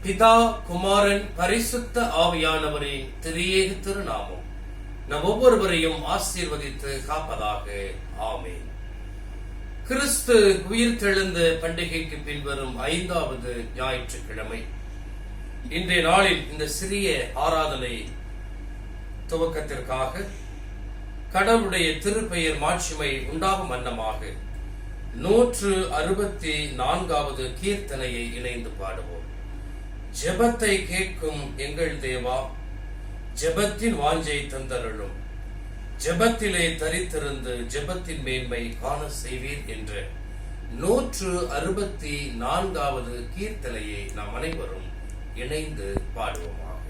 பிதா, குமாரன், பரிசுத்த ஆவியானவரின் திரியேக திருநாமம் நம் ஒவ்வொருவரையும் ஆசீர்வதித்து காப்பதாக. ஆமென். கிறிஸ்து உயிர்த்தெழுந்த பண்டிகைக்கு பின்வரும் 5வது ஞாயிற்றுக்கிழமை. இன்றைய நாளில் இந்த சிறிய ஆராதனை துவக்கத்திற்காக கடவுளுடைய திருப்பெயர் மாட்சிமை உண்டாகும் வண்ணமாக 164வது கீர்த்தனையை இணைந்து பாடுவோம். ஜெபத்தை கேட்கும் எங்கள் தேவா, ஜெபத்தின் வாஞ்சை தந்தருளும், ஜெபத்திலே தரித்திருந்து ஜெபத்தின் மேன்மை காண செய்வீர் என்ற 164வது கீர்த்தனையை நாம் அனைவரும் இணைந்து பாடுவோமாக.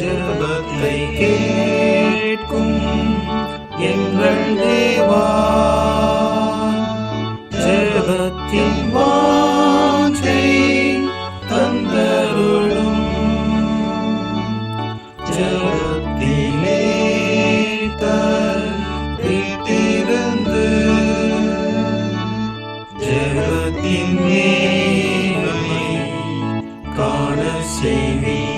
ஜெபத்தை கேட்கும் எங்கள் தேவா, ஜெபத்தின் வாஞ்சை தந்தருளும், ஜெபத்திலே தரித்திருந்து ஜெபத்தின் மேன்மை காண செய்வீர்.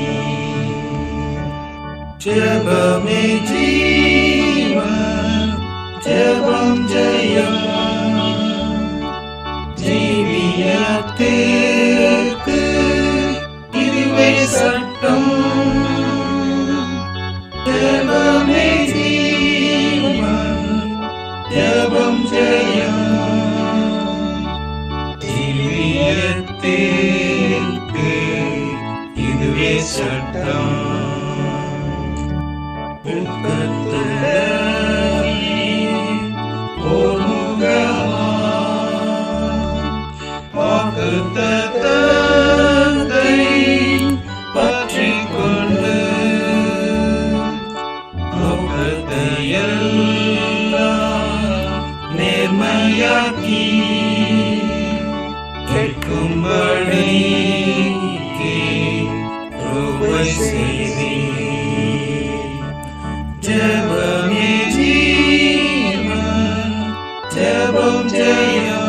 ஜெபமே ஜீவன், ஜெபம் ஜெயம், ஜீவியத்திற்கு இதுவே சட்டம். ஜெபமே ஜீவன், ஜெபம் ஜெயம், ஜீவியத்திற்கு இதுவே சட்டம். வாக்குத்தத்தத்தை பற்றிக் கொண்டு நோக்கத்தையெல்லாம் நேர்மையாக்கி கேட்கும்படி கிருபை செய்தீர். ஜெபமே ஜீவன், ஜெபம் ஜெயம்,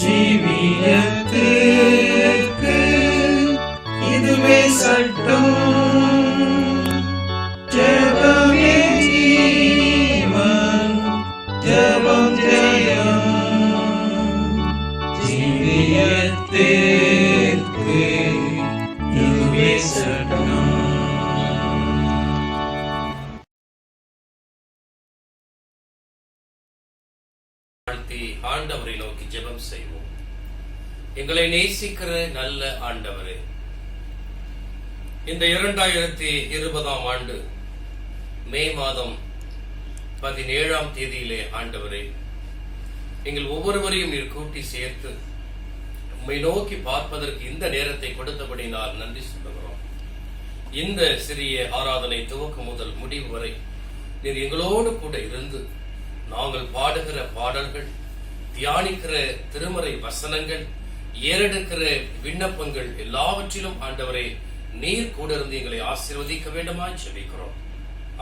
ஜீவியத்திற்கு இதுவே சட்டம். ஜெபமே ஜீவன், ஜெபம் ஜெயம், ஜீவியத்திற்கு இதுவே சட்டம். ஆண்டவரை நோக்கி ஜெபம் செய்வோம். எங்களை நேசிக்கிற நல்ல ஆண்டவரே, இந்த 2020ஆம் ஆண்டு மே மாதம் 17ஆம் தேதியிலே ஆண்டவரே, எங்கள் ஒவ்வொருவரையும் நீர் கூட்டி சேர்த்து உம்மை நோக்கி பார்ப்பதற்கு இந்த நேரத்தை கொடுத்தபடி நான் நன்றி சொல்லுகிறோம். இந்த சிறிய ஆராதனை துவக்கம் முதல் முடிவு வரை நீர் எங்களோடு கூட இருந்து நாங்கள் பாடுகிற பாடல்கள், தியானிக்கிற திருமறை வசனங்கள், ஏறெடுக்கிற விண்ணப்பங்கள் எல்லாவற்றிலும் ஆண்டவரே நீர் கூட இருந்து எங்களை ஆசீர்வதிக்க வேண்டுமா ஜெபிக்கிறோம்.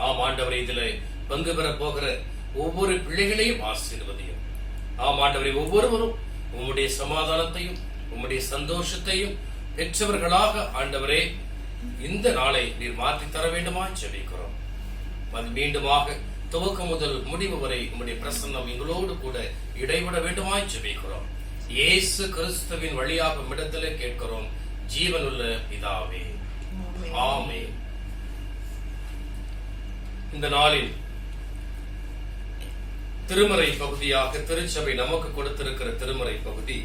ஆம் ஆண்டவரே, இதில் பங்கு பெற போகிற ஒவ்வொரு பிள்ளைகளையும் ஆசீர்வதியும். ஆம் ஆண்டவரே, ஒவ்வொருவரும் உம்முடைய சமாதானத்தையும் உம்முடைய சந்தோஷத்தையும் பெற்றவர்களாக ஆண்டவரே இந்த நாளை நீர் மாற்றி தர வேண்டுமா ஜெபிக்கிறோம். அது மீண்டுமாக துவக்கம் முதல் முடிவு வரை உம்முடைய பிரசன்னம் எங்களோடு கூட இடைவிட வேண்டுமாய் ஜெபிக்கிறோம். இயேசு கிறிஸ்துவின் வழியாக உம்மிடத்திலே கேட்கிறோம் ஜீவனுள்ள பிதாவே, ஆமென். இந்த நாளில் திருமறை பகுதியாக திருச்சபை நமக்கு கொடுத்திருக்கிற திருமறை பகுதி,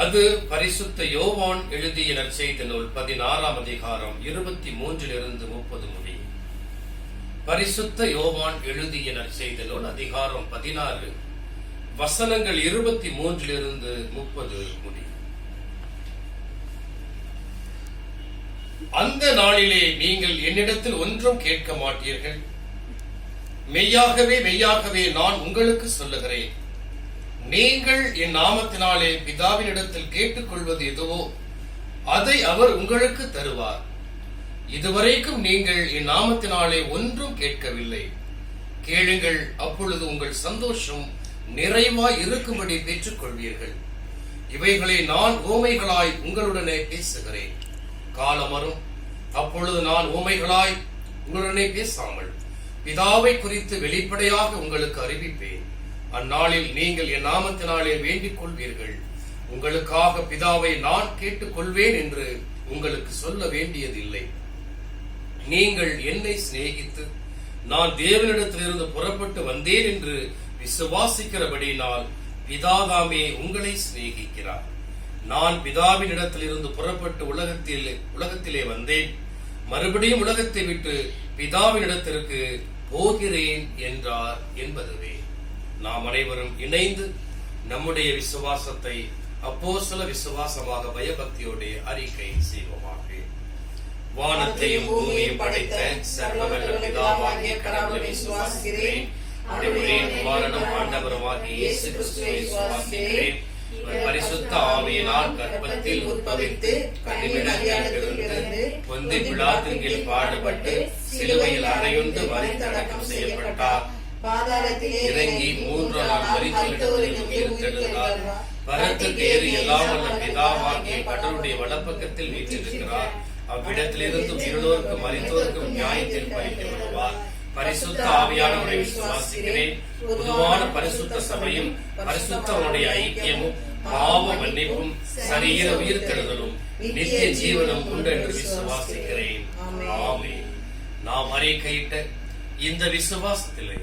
அது பரிசுத்த யோவான் எழுதிய நற்செய்தி நூல் 16ஆம் அதிகாரம் 23 30 முடியும். பரிசுத்த யோவான் எழுதிய நற்செய்தி நூல் அதிகாரம் 16 வசனங்கள் 23 30 முடியும். அந்த நாளிலே நீங்கள் என்னிடத்தில் ஒன்றும் கேட்க மாட்டீர்கள். மெய்யாகவே மெய்யாகவே நான் உங்களுக்கு சொல்லுகிறேன், நீங்கள் என் நாமத்தினாலே பிதாவினிடத்தில் கேட்டுக்கொள்வது எதுவோ அதை அவர் உங்களுக்கு தருவார். இதுவரைக்கும் நீங்கள் என் நாமத்தினாலே ஒன்றும் கேட்கவில்லை. கேளுங்கள், அப்பொழுது உங்கள் சந்தோஷம் நிறைவாய் இருக்கும்படி பெற்றுக் கொள்வீர்கள். இவைகளை நான் உவமைகளாய் உங்களுடனே பேசுகிறேன். காலம் வரும், அப்பொழுது நான் உவமைகளாய் உங்களுடனே பேசாமல் பிதாவை குறித்து வெளிப்படையாக உங்களுக்கு அறிவிப்பேன். அந்நாளில் நீங்கள் என் நாமத்தினாலே வேண்டிக் கொள்வீர்கள். உங்களுக்காக பிதாவை நான் கேட்டுக் கொள்வேன் என்று உங்களுக்கு சொல்ல வேண்டியதில்லை. நீங்கள் என்னை சிநேகித்து நான் தேவனிடத்திலிருந்து புறப்பட்டு வந்தேன் என்று விசுவாசிக்கிறபடியினால் பிதாதாமே உங்களை சிநேகிக்கிறார். நான் பிதாவின் இடத்திலிருந்து புறப்பட்டு உலகத்திலே வந்தேன், மறுபடியும் உலகத்தை விட்டு பிதாவின் இடத்திற்கு போகிறேன் என்றார் என்பதுவே. நாம் அனைவரும் இணைந்து நம்முடைய விசுவாசத்தை அப்போஸ்தல விசுவாசமாக பயபக்தியோடு அறிக்கை செய்வோமாக. வானத்தையும் பூமியையும் படைத்த சர்வவல்ல பிதாவாகிய கடவுளை விசுவாசிக்கிறேன். அவருடைய குமாரனும் ஆண்டவருமாகிய இயேசு கிறிஸ்துவை விசுவாசிக்கிறேன். பரிசுத்த ஆவியினால் கர்ப்பத்தில் உட்பவித்து கன்னிமரியாளிடத்தில் பிறந்து பொந்தி பிலாத்தின் கீழ் பாடுபட்டு சிலுவையில் அறையுண்டு மரித்தடக்கம் செய்யப்பட்டார். இறங்கி 3ஆம் நாள் மரித்தோரிலிருந்து உயிர்த்தெழுந்தார். பரத்துக்கு ஏறி எல்லாம் வல்ல பிதாவாகிய கடவுளுடைய வலப்பக்கத்தில் வீற்றிருக்கிறார். அவ்விடத்திலிருந்து உயிரோருக்கும் மரித்தோருக்கும் நியாயத்தில் பறித்து விடுவார். பரிசுத்த ஆவியானவரை விசுவாசிக்கிறேன். பொதுவான பரிசுத்த சபையும் பரிசுத்தவனுடைய ஐக்கியமும் பாவ மன்னிப்பும் சரீர உயிர்த்தெழுதலும் நித்திய ஜீவனும் உண்டு என்று விசுவாசிக்கிறேன். ஆமென். நாம் அறிக்கையிட்ட இந்த விசுவாசத்திலே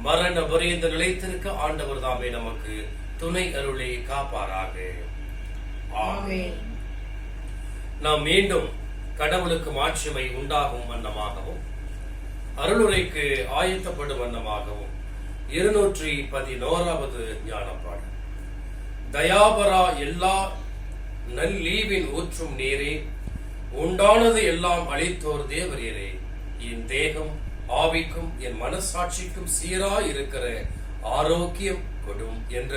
மரண பரியந்த நிலைத்திருக்க ஆண்டவர் தாமே நமக்கு துணை அருளை காப்பாராக. ஆமென். நாம் மீண்டும் கடவுளுக்கு மாட்சிமை உண்டாகும் வண்ணமாகவும் அருளுரைக்கு ஆயத்தப்படும் வண்ணமாகவும் 211வது ஞானப்பாடல். தயாபரா எல்லா நல்லீவின் ஊற்றும் நீரே, உண்டானது எல்லாம் அளித்தோர் தேவரீரே, என் தேகம் ஆவிக்கும் என் மனசாட்சிக்கும் சீராய் இருக்கிற ஆரோக்கியம் கொடும் என்ற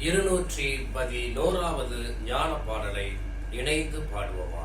211வது ஞான பாடலை இணைந்து பாடுவோமா.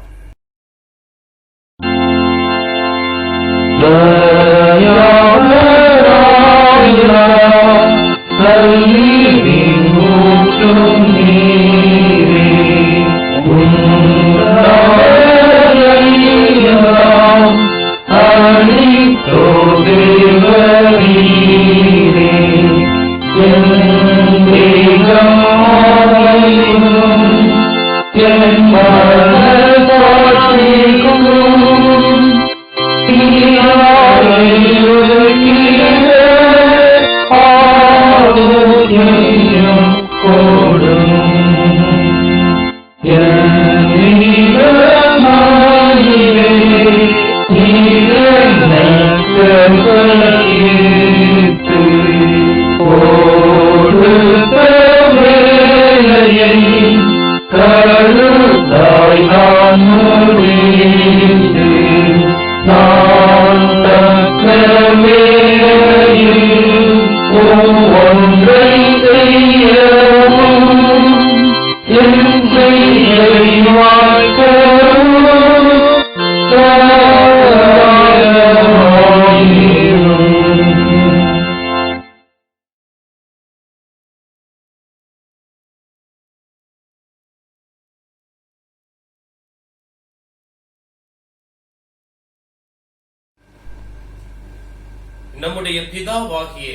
நம்முடைய பிதாவாகிய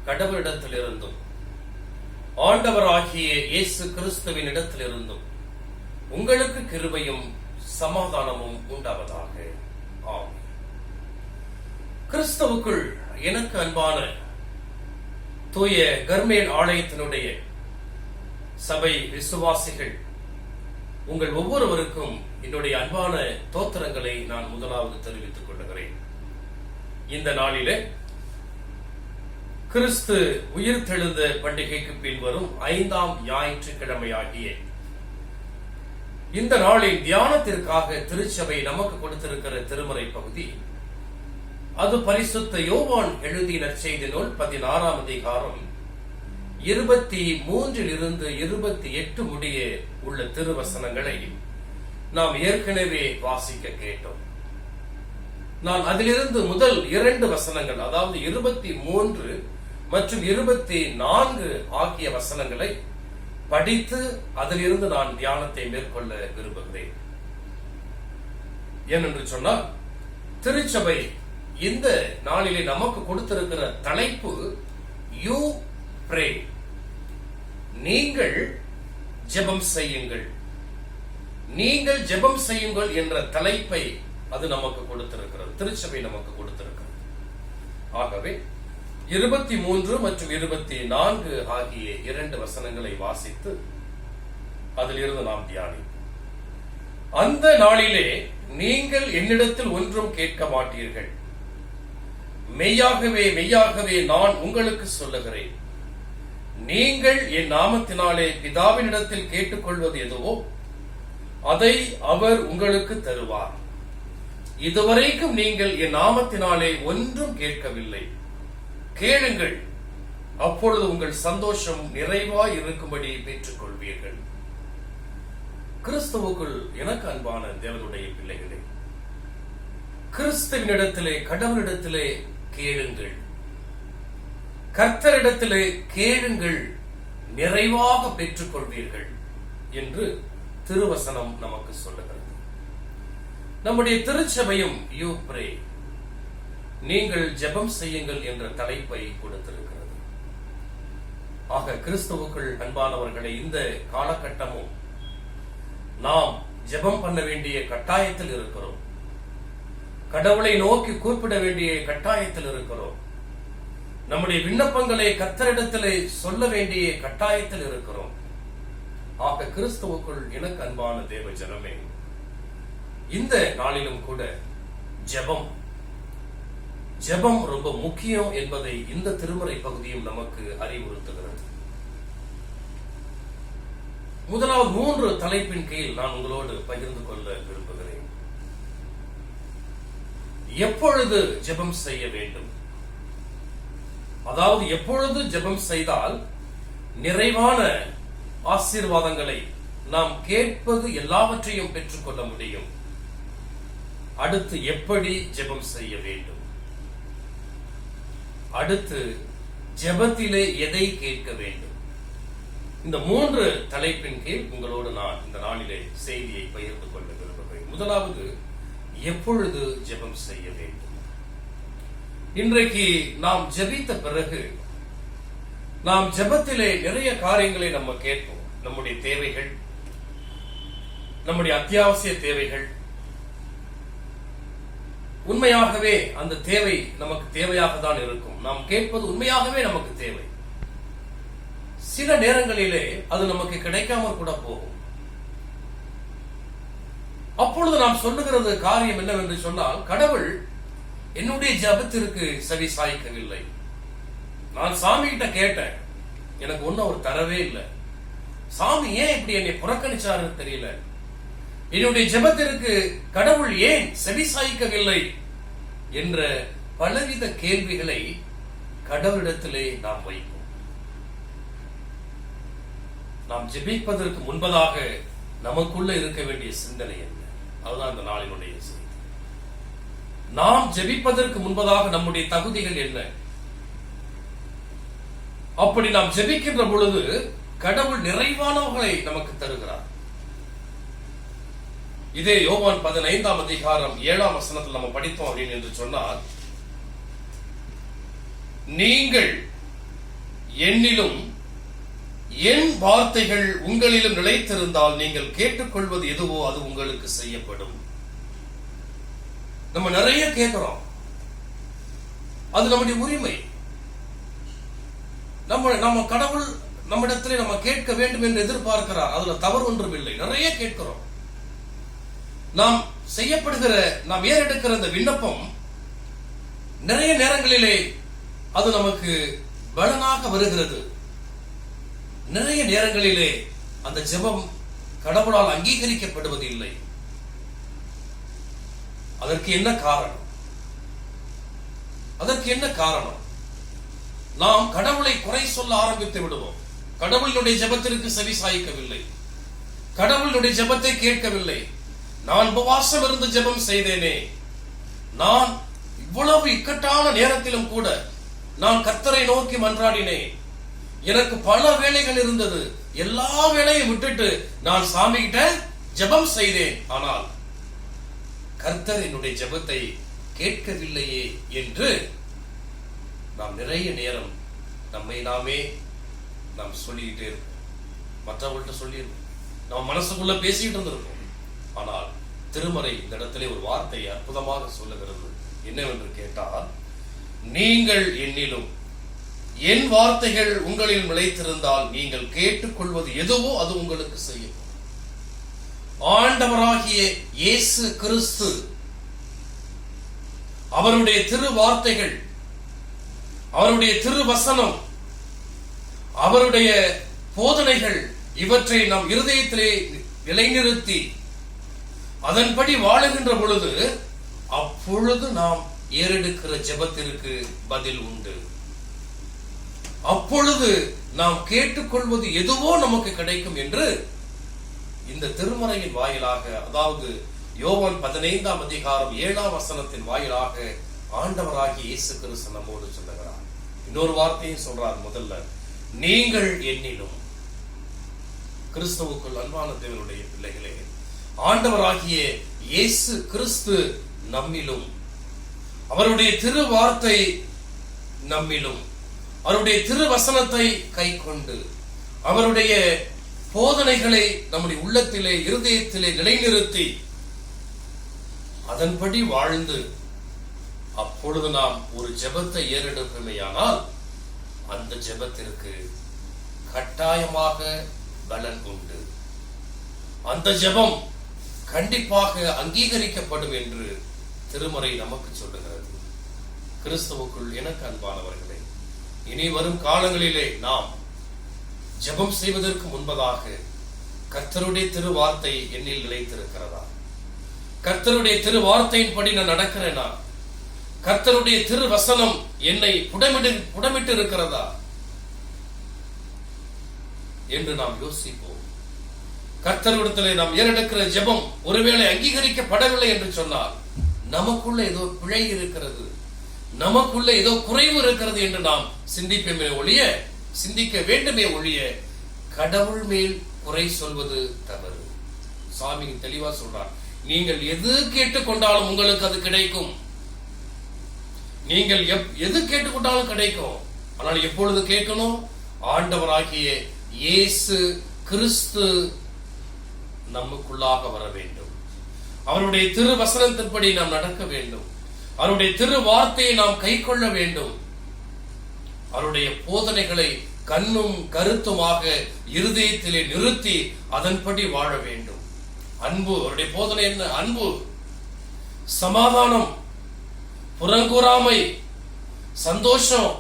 கடவுளிடத்திலிருந்தும் ஆண்டவராகிய இயேசு கிறிஸ்துவின் இடத்திலிருந்தும் உங்களுக்கு கிருபையும் சமாதானமும் உண்டாவதாக. ஆமென். கிறிஸ்துவுக்குள் எனக்கு அன்பான தூய கர்மேல் ஆலயத்தினுடைய சபை விசுவாசிகள், உங்கள் ஒவ்வொருவருக்கும் என்னுடைய அன்பான தோத்திரங்களை நான் முதலாவது தெரிவித்துக் கொள்கிறேன். இந்த நாளிலே கிறிஸ்து உயிர்த்தெழுந்த பண்டிகைக்கு பின் வரும் 5ஆம் ஞாயிற்றுக்கிழமையாகிய இந்த நாளின் தியானத்திற்காக திருச்சபை நமக்கு கொடுத்திருக்கிற திருமறை பகுதி, அது பரிசுத்த யோவான் எழுதிய நற்செய்தி நூல் 16ஆம் அதிகாரம் 23 28 முடிய உள்ள திருவசனங்களை நாம் ஏற்கனவே வாசிக்க கேட்டோம். நான் அதிலிருந்து முதல் 2 வசனங்கள், அதாவது 23 மற்றும் 24 ஆகிய வசனங்களை படித்து அதிலிருந்து நான் தியானத்தை மேற்கொள்ள விரும்புகிறேன். ஏனென்று சொன்னால், திருச்சபை இந்த நாளிலே நமக்கு கொடுத்திருக்கிற தலைப்பு யூ ப்ரே, நீங்கள் ஜெபம் செய்யுங்கள். நீங்கள் ஜெபம் செய்யுங்கள் என்ற தலைப்பை அது நமக்கு கொடுத்திருக்கிறது, திருச்சபை நமக்கு கொடுத்திருக்கிறது. ஆகவே 23 மற்றும் 24 ஆகிய 2 வசனங்களை வாசித்து அதிலிருந்து நாம் தியானிப்போம். அந்த நாளிலே நீங்கள் என்னிடத்தில் ஒன்றும் கேட்க மாட்டீர்கள். மெய்யாகவே மெய்யாகவே நான் உங்களுக்கு சொல்லுகிறேன், நீங்கள் என் நாமத்தினாலே பிதாவினிடத்தில் கேட்டுக்கொள்வது எதுவோ அதை அவர் உங்களுக்கு தருவார். இதுவரைக்கும் நீங்கள் என் நாமத்தினாலே ஒன்றும் கேட்கவில்லை. கேளுங்கள், அப்பொழுது உங்கள் சந்தோஷம் நிறைவாய் இருக்கும்படி பெற்றுக் கொள்வீர்கள். கிறிஸ்துவுக்குள் எனக்கு அன்பான தேவனுடைய பிள்ளைகளே, கிறிஸ்துவினிடத்திலே, கடவுளிடத்திலே கேளுங்கள், கர்த்தரிடத்திலே கேளுங்கள், நிறைவாக பெற்றுக் கொள்வீர்கள் என்று திருவசனம் நமக்கு சொல்லுகிறது. நம்முடைய திருச்சபையும் யூ ப்ரே, நீங்கள் ஜெபம் செய்யுங்கள் என்ற தலைப்பை கொடுத்திருக்கிறது. ஆக கிறிஸ்துவுக்குள் அன்பானவர்களை, இந்த காலகட்டமும் நாம் ஜெபம் பண்ண வேண்டிய கட்டாயத்தில் இருக்கிறோம். கடவுளை நோக்கி கூப்பிட வேண்டிய கட்டாயத்தில் இருக்கிறோம். நம்முடைய விண்ணப்பங்களை கர்த்தரிடத்திலே சொல்ல வேண்டிய கட்டாயத்தில் இருக்கிறோம். ஆக கிறிஸ்துவுக்குள் எனக்கு அன்பான தேவ ஜனமே, இந்த நாளிலும் கூட ஜெபம் ஜெபம் ரொம்ப முக்கியம் என்பதை இந்த திருமறை பகுதியும் நமக்கு அறிவுறுத்துகிறது. முதலாவது 3 தலைப்பின் கீழ் நான் உங்களோடு பகிர்ந்து கொள்ள விரும்புகிறேன். எப்பொழுது ஜெபம் செய்ய வேண்டும், அதாவது எப்பொழுது ஜெபம் செய்தால் நிறைவான ஆசீர்வாதங்களை நாம் கேட்பது எல்லாவற்றையும் பெற்றுக்கொள்ள முடியும். அடுத்து எப்படி ஜெபம் செய்ய வேண்டும், அடுத்து ஜெபத்திலே எதை கேட்க வேண்டும். இந்த 3 தலைப்பின் கீழ் உங்களோடு நான் இந்த நாளிலே செய்தியை பகிர்ந்து கொள்ள விரும்புகிறேன். முதலாவது, எப்பொழுது ஜெபம் செய்ய வேண்டும். இன்றைக்கு நாம் ஜெபித்த பிறகு நாம் ஜெபத்திலே நிறைய காரியங்களை நம்ம கேட்போம். நம்முடைய தேவைகள், நம்முடைய அத்தியாவசிய தேவைகள், உண்மையாகவே அந்த தேவை நமக்கு தேவையாக தான் இருக்கும். நாம் கேட்பது உண்மையாகவே நமக்கு தேவை. சில நேரங்களிலே அது நமக்கு கிடைக்காமல் கூட போகும். அப்பொழுது நாம் சொல்லுகிறது காரியம் என்னவென்று சொன்னால், கடவுள் என்னுடைய ஜெபத்திற்கு செவி சாய்க்கவில்லை. நான் சாமி கிட்ட கேட்டேன், எனக்கு ஒன்னும் அவர் தரவே இல்லை. சாமி ஏன் இப்படி என்னை புறக்கணிச்சாரு தெரியல. என்னுடைய ஜெபத்திற்கு கடவுள் ஏன் செவி சாய்க்கவில்லை என்ற பலவித கேள்விகளை கடவுளிடத்திலே நாம் வைப்போம். நாம் ஜெபிப்பதற்கு முன்பதாக நமக்குள்ள இருக்க வேண்டிய சிந்தனை என்ன? அதுதான் இந்த நாளினுடைய செய்தி. நாம் ஜெபிப்பதற்கு முன்பதாக நம்முடைய தகுதிகள் என்ன? அப்படி நாம் ஜெபிக்கின்ற பொழுது கடவுள் நிறைவானவர்களை நமக்கு தருகிறார். இதே யோவான் 15ஆம் அதிகாரம் 7ஆம் வசனத்தில் நம்ம படித்தோம் அப்படின்னு என்று சொன்னால், நீங்கள் என்னிலும் என் வார்த்தைகள் உங்களிலும் நிலைத்திருந்தால் நீங்கள் கேட்டுக்கொள்வது எதுவோ அது உங்களுக்கு செய்யப்படும். நம்ம நிறைய கேட்கிறோம், அது நம்முடைய உரிமை. நம்ம கடவுள் நம்மிடத்திலே நம்ம கேட்க வேண்டும் என்று எதிர்பார்க்கிறார், அதுல தவறு ஒன்றும் இல்லை. நிறைய கேட்கிறோம். நாம் செய்யப்படுகிற, நாம் ஏறெடுக்கிற இந்த விண்ணப்பம் நிறைய நேரங்களிலே அது நமக்கு பலனாக வருகிறது. நிறைய நேரங்களிலே அந்த ஜெபம் கடவுளால் அங்கீகரிக்கப்படுவது இல்லை. அதற்கு என்ன காரணம்? அதற்கு என்ன காரணம்? நாம் கடவுளை குறை சொல்ல ஆரம்பித்து விடுவோம். கடவுளுடைய ஜெபத்திற்கு செவி சாய்க்கவில்லை, கடவுளுடைய ஜெபத்தை கேட்கவில்லை. நான் உபவாசம் இருந்து ஜெபம் செய்தேனே, நான் இவ்வளவு இக்கட்டான நேரத்திலும் கூட நான் கர்த்தரை நோக்கி மன்றாடினேன். எனக்கு பல வேலைகள் இருந்தது. எல்லா வேலையும் விட்டுட்டு நான் சாமி கிட்ட ஜெபம் செய்தேன். ஆனால் கர்த்தர் என்னுடைய ஜெபத்தை கேட்கவில்லையே என்று நாம் நிறைய நேரம் நம்மை நாமே நாம் சொல்லிக்கிட்டே இருப்போம். மற்றவர்கள்ட்ட சொல்லியிருப்போம், நம்ம மனசுக்குள்ள பேசிட்டு இருந்திருப்போம். ஆனால் திருமறை இந்த இடத்திலே ஒரு வார்த்தை அற்புதமாக சொல்லுகிறது. என்னவென்று கேட்டால், நீங்கள் என்னிலும் என் வார்த்தைகள் உங்களில் நிலைத்திருந்தால் நீங்கள் கேட்டுக்கொள்வது எதுவோ அது உங்களுக்கு செய்யும். ஆண்டவராகிய இயேசு கிறிஸ்து அவருடைய திரு வார்த்தைகள், அவருடைய திருவசனம், அவருடைய போதனைகள் இவற்றை நம் இருதயத்திலே நிலைநிறுத்தி அதன்படி வாழுகின்ற பொழுது அப்பொழுது நாம் ஏறெடுக்கிற ஜெபத்திற்கு பதில் உண்டு. அப்பொழுது நாம் கேட்டுக்கொள்வது எதுவோ நமக்கு கிடைக்கும் என்று இந்த திருமறையின் வாயிலாக, அதாவது யோவான் 15ஆம் அதிகாரம் 7ஆம் வசனத்தின் வாயிலாக ஆண்டவராகிய இயேசு கிறிஸ்து நம்மோடு சொல்லுகிறார். இன்னொரு வார்த்தையும் சொல்றார். முதல்ல, நீங்கள் என்னிலும். கிறிஸ்துவுக்குள் அன்பான தேவனுடைய பிள்ளைகளே, ஆண்டவராகிய இயேசு கிறிஸ்து நம்மிலும், அவருடைய திரு வார்த்தை நம்மிலும், அவருடைய திருவசனத்தை கை கொண்டு அவருடைய போதனைகளை நம்முடைய உள்ளத்திலே இருதயத்திலே நிலைநிறுத்தி அதன்படி வாழ்ந்து அப்பொழுது நாம் ஒரு ஜெபத்தை ஏறெடுப்போமேயானால் அந்த ஜெபத்திற்கு கட்டாயமாக பலன் உண்டு. அந்த ஜெபம் கண்டிப்பாக அங்கீகரிக்கப்படும் என்று திருமறை நமக்கு சொல்லுகிறது. கிறிஸ்துவுக்குள் எனக்கு அன்பானவர்களே, இனி வரும் காலங்களிலே நாம் ஜெபம் செய்வதற்கு முன்பதாக கர்த்தருடைய திருவார்த்தை என்னில் நிலைத்திருக்கிறதா? கர்த்தருடைய திருவார்த்தையின்படி நான் நடக்கிறேனா? கர்த்தருடைய திருவசனம் என்னை புடமிட்டு இருக்கிறதா என்று நாம் யோசிப்போம். கர்த்தரிடத்திலே நாம் ஏறெடுக்கிற ஜெபம் ஒருவேளை அங்கீகரிக்கப்படவில்லை என்று சொன்னால் நமக்குள்ள ஏதோ பிழை இருக்கிறது, நமக்குள்ள ஏதோ குறைவு இருக்கிறது என்று நாம் சிந்திப்போமே ஒழிய, சிந்திக்க வேண்டுமே ஒழிய கடவுள் மேல் குறை சொல்வது தவறு. சாமி தெளிவா சொல்றார், நீங்கள் எது கேட்டுக்கொண்டாலும் உங்களுக்கு அது கிடைக்கும். நீங்கள் எது கேட்டுக்கொண்டாலும் கிடைக்கும். ஆனால் எப்பொழுது கேட்கணும்? ஆண்டவராகிய இயேசு கிறிஸ்து நமக்குள்ளாக வர வேண்டும். அவருடைய திரு வசனத்தின்படி நாம் நடக்க வேண்டும். அவருடைய திரு வார்த்தையை நாம் கை கொள்ள வேண்டும். அவருடைய போதனைகளை கண்ணும் கருத்துமாக இருதயத்திலே நிறுத்தி அதன்படி வாழ வேண்டும். அன்பு, அவருடைய போதனை என்ன? அன்பு, சமாதானம், புறங்கூறாமை, சந்தோஷம்,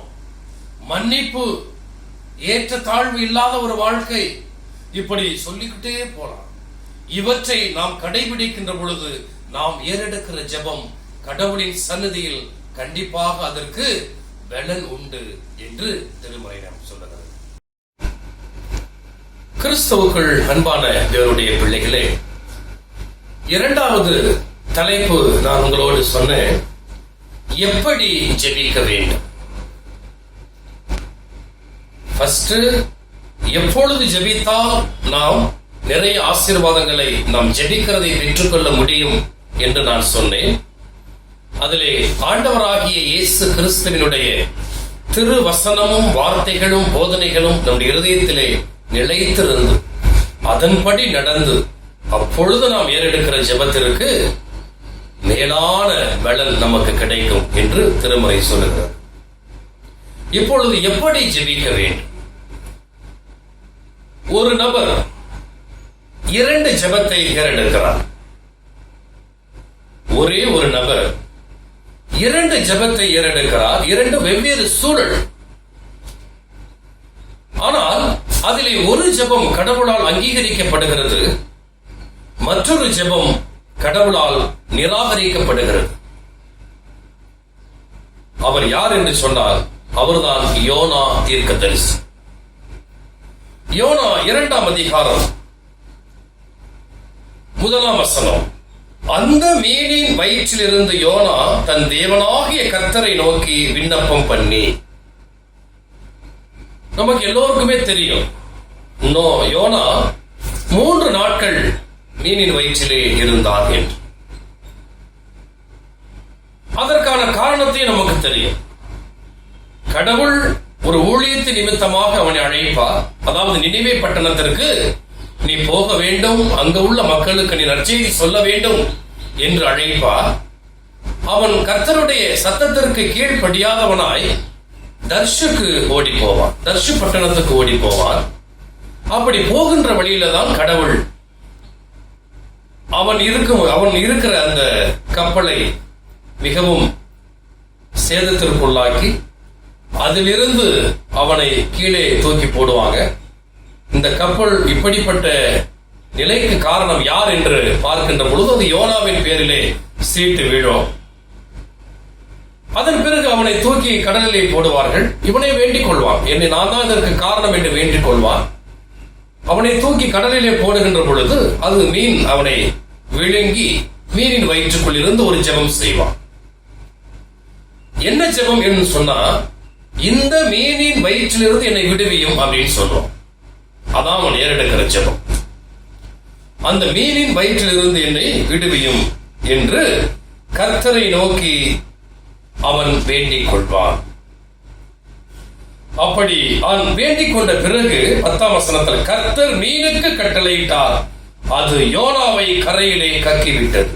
மன்னிப்பு, ஏற்ற தாழ்வு இல்லாத ஒரு வாழ்க்கை, இப்படி சொல்லிக்கிட்டே போலாம். இவற்றை நாம் கடைபிடிக்கின்ற பொழுது நாம் ஏறெடுக்கிற ஜெபம் கடவுளின் சந்நிதியில் கண்டிப்பாக அதற்கு பலன் உண்டு என்று திருமறை நாம் சொல்லுகிறது. கிறிஸ்துவுக்குள் அன்பான தேவனுடைய பிள்ளைகளே, இரண்டாவது தலைப்பு நான் உங்களோடு சொன்னேன், எப்படி ஜெபிக்க வேண்டும். ஃபர்ஸ்ட், எப்பொழுது ஜெபித்தால் நாம் நிறைய ஆசீர்வாதங்களை நாம் ஜெபிக்கிறதை பெற்றுக்கொள்ள முடியும் என்று நான் சொன்னேன். அதிலே ஆண்டவராகிய இயேசு கிறிஸ்துவினுடைய திரு வசனமும் வார்த்தைகளும் போதனைகளும் நம்முடைய இருதயத்திலே நிலைத்திருந்து அதன்படி நடந்து அப்பொழுது நாம் ஏறெடுக்கிற ஜெபத்திற்கு மேலான பலன் நமக்கு கிடைக்கும் என்று திருமறை சொல்லுகிறது. இப்பொழுது எப்படி ஜெபிக்க வேண்டும்? ஒரு நபர் 2 ஜெபத்தை ஏறெடுக்கிறார். ஒரே ஒரு நபர் 2 ஜெபத்தை ஏறெடுக்கிறார். 2 வெவ்வேறு சூழல். ஆனால் அதிலே ஒரு ஜெபம் கடவுளால் அங்கீகரிக்கப்படுகிறது, மற்றொரு ஜெபம் கடவுளால் நிராகரிக்கப்படுகிறது. அவர் யார் என்று சொன்னால் அவர்தான் யோனா தீர்க்கதரிசி. யோனா 2ஆம் அதிகாரம் 1ஆம் வசனம், அந்த மீனின் வயிற்றிலிருந்து யோனா தன் தேவனாகிய கர்த்தரை நோக்கி விண்ணப்பம் பண்ணி. நமக்கு எல்லோருக்குமே தெரியும், யோனா 3 நாட்கள் மீனின் வயிற்றிலே இருந்தார் என்று. அதற்கான காரணத்தை நமக்கு தெரியும். கடவுள் ஒரு ஊழியத்தின் நிமித்தமாக அவனை அழைப்பார். அதாவது நினிவே பட்டணத்திற்கு நீ போக வேண்டும், அங்க உள்ள மக்களுக்கு நீ நற்செய்தி சொல்ல வேண்டும் என்று அழைப்பார். அவன் கர்த்தருடைய சத்தத்திற்கு கீழ்ப்படியாதவனாய் தர்ஷுக்கு ஓடி போவான், தர்ஷு பட்டணத்துக்கு ஓடி போவான். அப்படி போகின்ற வழியில தான் கடவுள் அவன் இருக்கிற அந்த கப்பலை மிகவும் சேதத்திற்குள்ளாக்கி அதிலிருந்து அவனை கீழே தூக்கி போடுவாங்க. இந்த கப்பல் இப்படிப்பட்ட நிலைக்கு காரணம் யார் என்று பார்க்கின்ற பொழுது அது யோனாவின் பேரிலே சீட்டு வீழும். அதன் பிறகு அவனை தூக்கி கடலிலே போடுவார்கள். இவனை வேண்டிக் கொள்வான், என்னை நான் தான் இதற்கு காரணம் என்று வேண்டிக் கொள்வான். அவனை தூக்கி கடலிலே போடுகின்ற பொழுது அது மீன் அவனை விழுங்கி மீனின் வயிற்றுக்குள் இருந்து ஒரு ஜெபம் செய்வான். என்ன ஜெபம் என்று சொன்னா, இந்த மீனின் வயிற்றிலிருந்து என்னை விடுவியும் அப்படின்னு சொல்றோம். அதான் அவன் ஏறெடுக்கிற ஜெபம். அந்த மீனின் வயிற்றிலிருந்து என்னை விடுவியும் என்று கர்த்தரை நோக்கி அவன் வேண்டிக் கொள்வான். அப்படி அவன் வேண்டிக் கொண்ட பிறகு 10ஆம் வசனத்தில் கர்த்தர் மீனுக்கு கட்டளையிட்டார், அது யோனாவை கரையிலே கக்கிவிட்டது.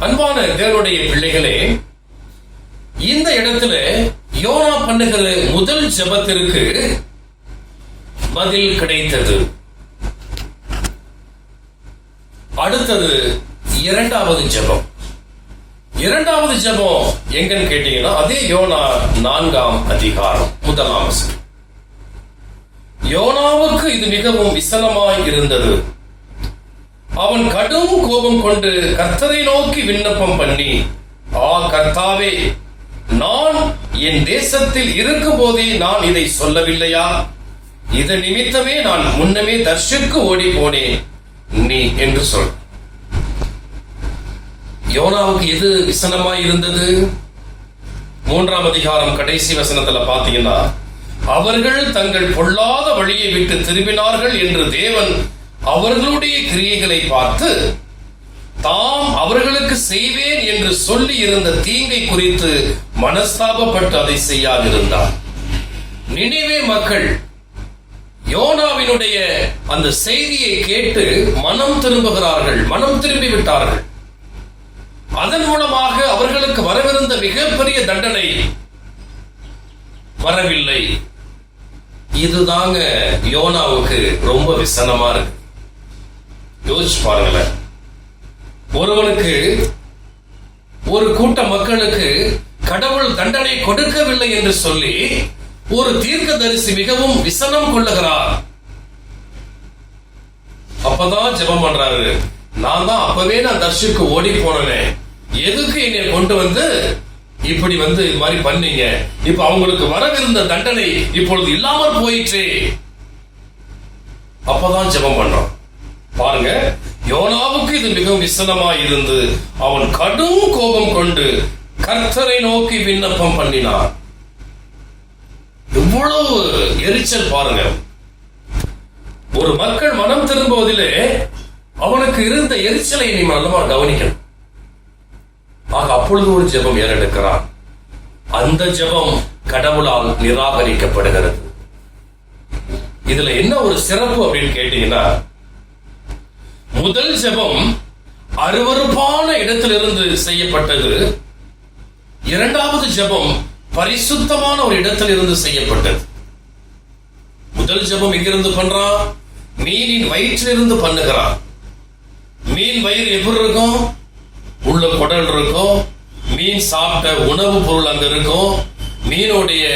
அன்பான தேவனுடைய பிள்ளைகளே, இந்த இடத்துல யோனா பண்ணுகிற முதல் ஜெபத்திற்கு பதில் கிடைத்தது. அடுத்தது 2வது ஜெபம். 2வது ஜெபம் எங்கன்னு கேட்டீங்கன்னா, அதே யோனா 4ஆம் அதிகாரம் 1ஆம் வசனம். யோனாவுக்கு இது மிகவும் விசனமாய் இருந்தது. அவன் கடும் கோபம் கொண்டு கர்த்தரை நோக்கி விண்ணப்பம் பண்ணி, கர்த்தாவே, நான் என் தேசத்தில் இருக்கும் போதே நான் இதை சொல்லவில்லையா? இதன் நிமித்தமே நான் முன்னமே தர்ஷுக்கு ஓடி போனேன் நீ என்று சொல். யோனாவுக்கு எது விசனமாய் இருந்தது? 3ஆம் அதிகாரம் கடைசி வசனத்துல பாத்தீங்கன்னா, அவர்கள் தங்கள் பொல்லாத வழியை விட்டு திரும்பினார்கள் என்று தேவன் அவர்களுடைய கிரியைகளை பார்த்து தாம் அவர்களுக்கு செய்வேன் என்று சொல்லி இருந்த தீங்கை குறித்து மனஸ்தாபப்பட்டு அதை செய்யாதிருந்தார். நினிவே மக்கள் யோனாவினுடைய அந்த செய்தியை கேட்டு மனம் திரும்புகிறார்கள், மனம் திரும்பி விட்டார்கள். அதன் மூலமாக அவர்களுக்கு வரவிருந்த மிகப்பெரிய தண்டனை வரவில்லை. இதுதாங்க யோனாவுக்கு ரொம்ப விசனமா இருக்கு. யோசிச்சு பாருங்களேன், ஒருவனுக்கு, ஒரு கூட்ட மக்களுக்கு கடவுள் தண்டனை கொடுக்கவில்லை என்று சொல்லி ஒரு தீர்க்கதரிசி மிகவும் விசனம் கொள்ளுகிறார். அப்பதான் ஜெபம் பண்றாரு, நான் தர்ஷுக்கு ஓடி போனேன், எதுக்கு என்னை கொண்டு வந்து இப்படி இது மாதிரி பண்ணீங்க? இப்ப அவங்களுக்கு வரவிருந்த தண்டனை இப்பொழுது இல்லாமல் போயிற்று. அப்பதான் ஜெபம் பண்றான். பாருங்க, யோனாவுக்கு இது மிகவும் விசனமாய் இருந்து அவன் கடும் கோபம் கொண்டு கர்த்தரை நோக்கி விண்ணப்பம் பண்ணினான். எவ்வளவு எரிச்சல் பாருங்க. ஒரு மக்கள் மனம் திரும்புவதிலே அவனுக்கு இருந்த எரிச்சலை நீ நல்லமா கவனிக்கணும். அப்பொழுது ஒரு ஜெபம் ஏறெடுக்கிறான். அந்த ஜெபம் கடவுளால் நிராகரிக்கப்படுகிறது. இதுல என்ன ஒரு சிறப்பு அப்படின்னு கேட்டீங்கன்னா, முதல் ஜெபம் அருவருப்பான இடத்திலிருந்து செய்யப்பட்டது. 2வது ஜெபம் பரிசுத்தமான ஒரு இடத்தில் இருந்து செய்யப்பட்டது. முதல் ஜெபம் எங்கிருந்து பண்றான்? மீனின் வயிற்றிலிருந்து பண்ணுகிறான். மீன் வயிறு எப்படி இருக்கும்? உள்ள குடல் இருக்கும், மீன் சாப்பிட்ட உணவு பொருள் அங்க இருக்கும், மீனுடைய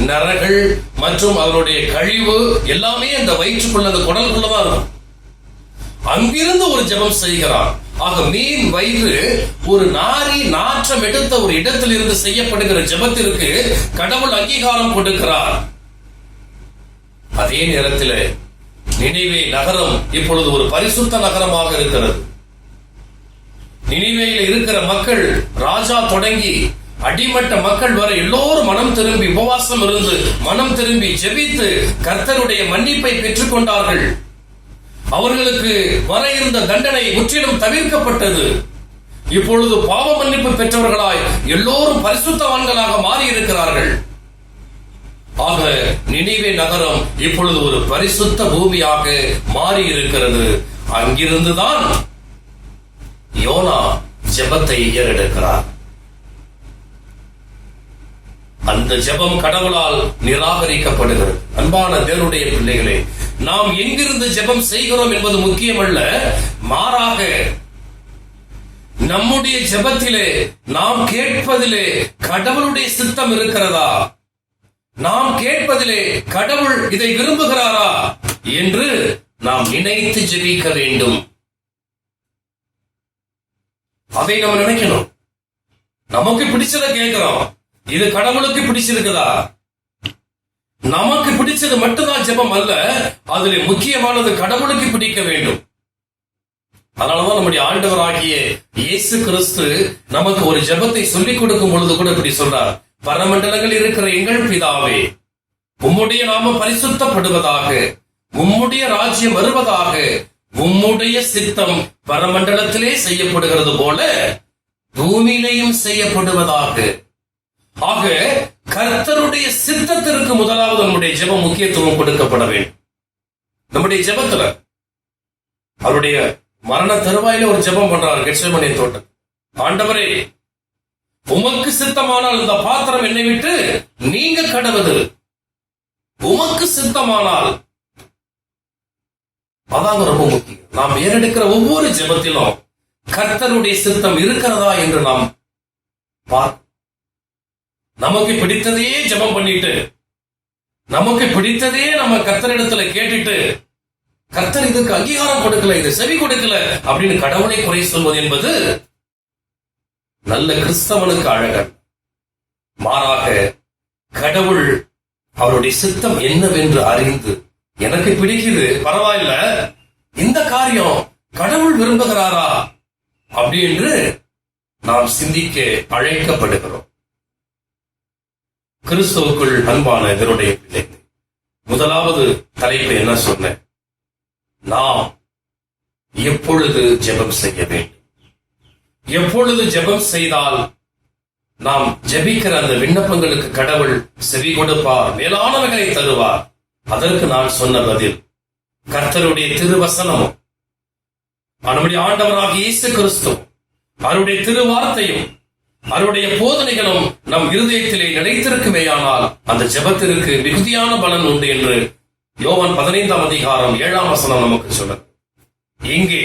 நரகள் மற்றும் அதனுடைய கழிவு எல்லாமே அந்த வயிற்றுக்குள்ள, அந்த குடலுக்குள்ளதான் இருக்கும். அங்கிருந்து ஒரு ஜெபம் செய்கிறான். ஆக மீன் வயிறு ஒரு நாற்றம் எடுத்த ஒரு இடத்தில் இருந்து செய்யப்படுகிற ஜெபத்திற்கு கடவுள் அங்கீகாரம் கொடுக்கிறார். அதே நேரத்தில் நினிவே நகரம் இப்பொழுது ஒரு பரிசுத்த நகரமாக இருக்கிறது. நினிவேயில் இருக்கிற மக்கள், ராஜா தொடங்கி அடிமட்ட மக்கள் வரை எல்லோரும் மனம் திரும்பி உபவாசம் இருந்து மனம் திரும்பி ஜெபித்து கர்த்தருடைய மன்னிப்பை பெற்றுக் கொண்டார்கள். அவர்களுக்கு வர இருந்த தண்டனை முற்றிலும் தவிர்க்கப்பட்டது. இப்பொழுது பாவ மன்னிப்பு பெற்றவர்களாய் எல்லோரும் பரிசுத்தவான்களாக மாறி இருக்கிறார்கள். ஆக நினிவே நகரம் இப்பொழுது ஒரு பரிசுத்த பூமியாக மாறி இருக்கிறது. அங்கிருந்துதான் யோனா ஜெபத்தை ஏறெடுக்கிறார். அந்த ஜெபம் கடவுளால் நிராகரிக்கப்படுகிறது. அன்பான தேவனுடைய பிள்ளைகளே, நாம் எங்கிருந்து ஜெபம் செய்கிறோம் என்பது முக்கியமல்ல, மாறாக நம்முடைய ஜெபத்திலே நாம் கேட்பதிலே கடவுளுடைய சித்தம் இருக்கிறதா, நாம் கேட்பதிலே கடவுள் இதை விரும்புகிறாரா என்று நாம் நினைத்து ஜெபிக்க வேண்டும். அதை நம்ம நினைக்கணும். நமக்கு பிடிச்சதை கேட்கிறோம், இது கடவுளுக்கு பிடிச்சிருக்குதா? நமக்கு பிடிச்சது மட்டும்தான் ஜெபம் அல்ல, அதில் முக்கியமானது கடவுளுக்கு பிடிக்க வேண்டும். அதனாலதான் நம்முடைய ஆண்டவராகிய இயேசு கிறிஸ்து நமக்கு ஒரு ஜெபத்தை சொல்லிக் கொடுக்கும் பொழுது கூட இப்படி சொல்றார்: பரமண்டலங்கள் இருக்கிற எங்கள் பிதாவே, உம்முடைய நாமம் பரிசுத்தப்படுவதாக, உம்முடைய ராஜ்யம் வருவதாக, உம்முடைய சித்தம் பரமண்டலத்திலே செய்யப்படுகிறது போல பூமியிலையும் செய்யப்படுவதாக. ஆக கர்த்தருடைய சித்தத்திற்கு முதலாவது நம்முடைய ஜெபம் முக்கியத்துவம் கொடுக்கப்பட வேண்டும். நம்முடைய ஜெபத்துல அவருடைய மரண தருவாயில ஒரு ஜெபம் பண்றார் கெத்செமனே தோட்டம். ஆண்டவரே, உமக்கு சித்தமானால் இந்த பாத்திரம் என்னை விட்டு நீங்க கடவுது. உமக்கு சித்தமானால், அதாங்க ரொம்ப முக்கியம். நாம் ஏறெடுக்கிற ஒவ்வொரு ஜெபத்திலும் கர்த்தருடைய சித்தம் இருக்கிறதா என்று நாம் பார்க்க. நமக்கு பிடித்ததையே ஜெபம் பண்ணிட்டு, நமக்கு பிடித்ததே நம்ம கர்த்தரிடத்துல கேட்டுட்டு, கர்த்தர் இதுக்கு அங்கீகாரம் கொடுக்கல, இது செவி கொடுக்கல அப்படின்னு கடவுளை குறை சொல்வது என்பது நல்ல கிறிஸ்தவனுக்கு அழகன். மாறாக கடவுள் அவருடைய சித்தம் என்னவென்று அறிந்து, எனக்கு பிடிக்குது பரவாயில்ல, இந்த காரியம் கடவுள் விரும்புகிறாரா அப்படி என்று நாம் சிந்திக்க அழைக்கப்படுகிறோம். கிறிஸ்துவுக்குள் அன்பான இதனுடைய பிள்ளைகள், முதலாவது தலைப்பு என்ன சொன்ன? நாம் எப்பொழுது ஜெபம் செய்ய வேண்டும்? எப்பொழுது ஜெபம் செய்தால் நாம் ஜெபிக்கிற அந்த விண்ணப்பங்களுக்கு கடவுள் செவி கொடுப்பார், மேலானவைகளை தருவார்? அதற்கு நான் சொன்ன பதில் கர்த்தருடைய திருவசனமும் நம்முடைய ஆண்டவராகிய இயேசு கிறிஸ்து அவருடைய திருவார்த்தையும் அவருடைய போதனைகளும் நம் இருதயத்திலே நிலைத்திருக்குமேயானால் அந்த ஜெபத்திற்கு மிகுதியான பலன் உண்டு என்று யோவான் 15ஆம் அதிகாரம் 7ஆம் வசனம் நமக்கு சொல்லுது. இங்கே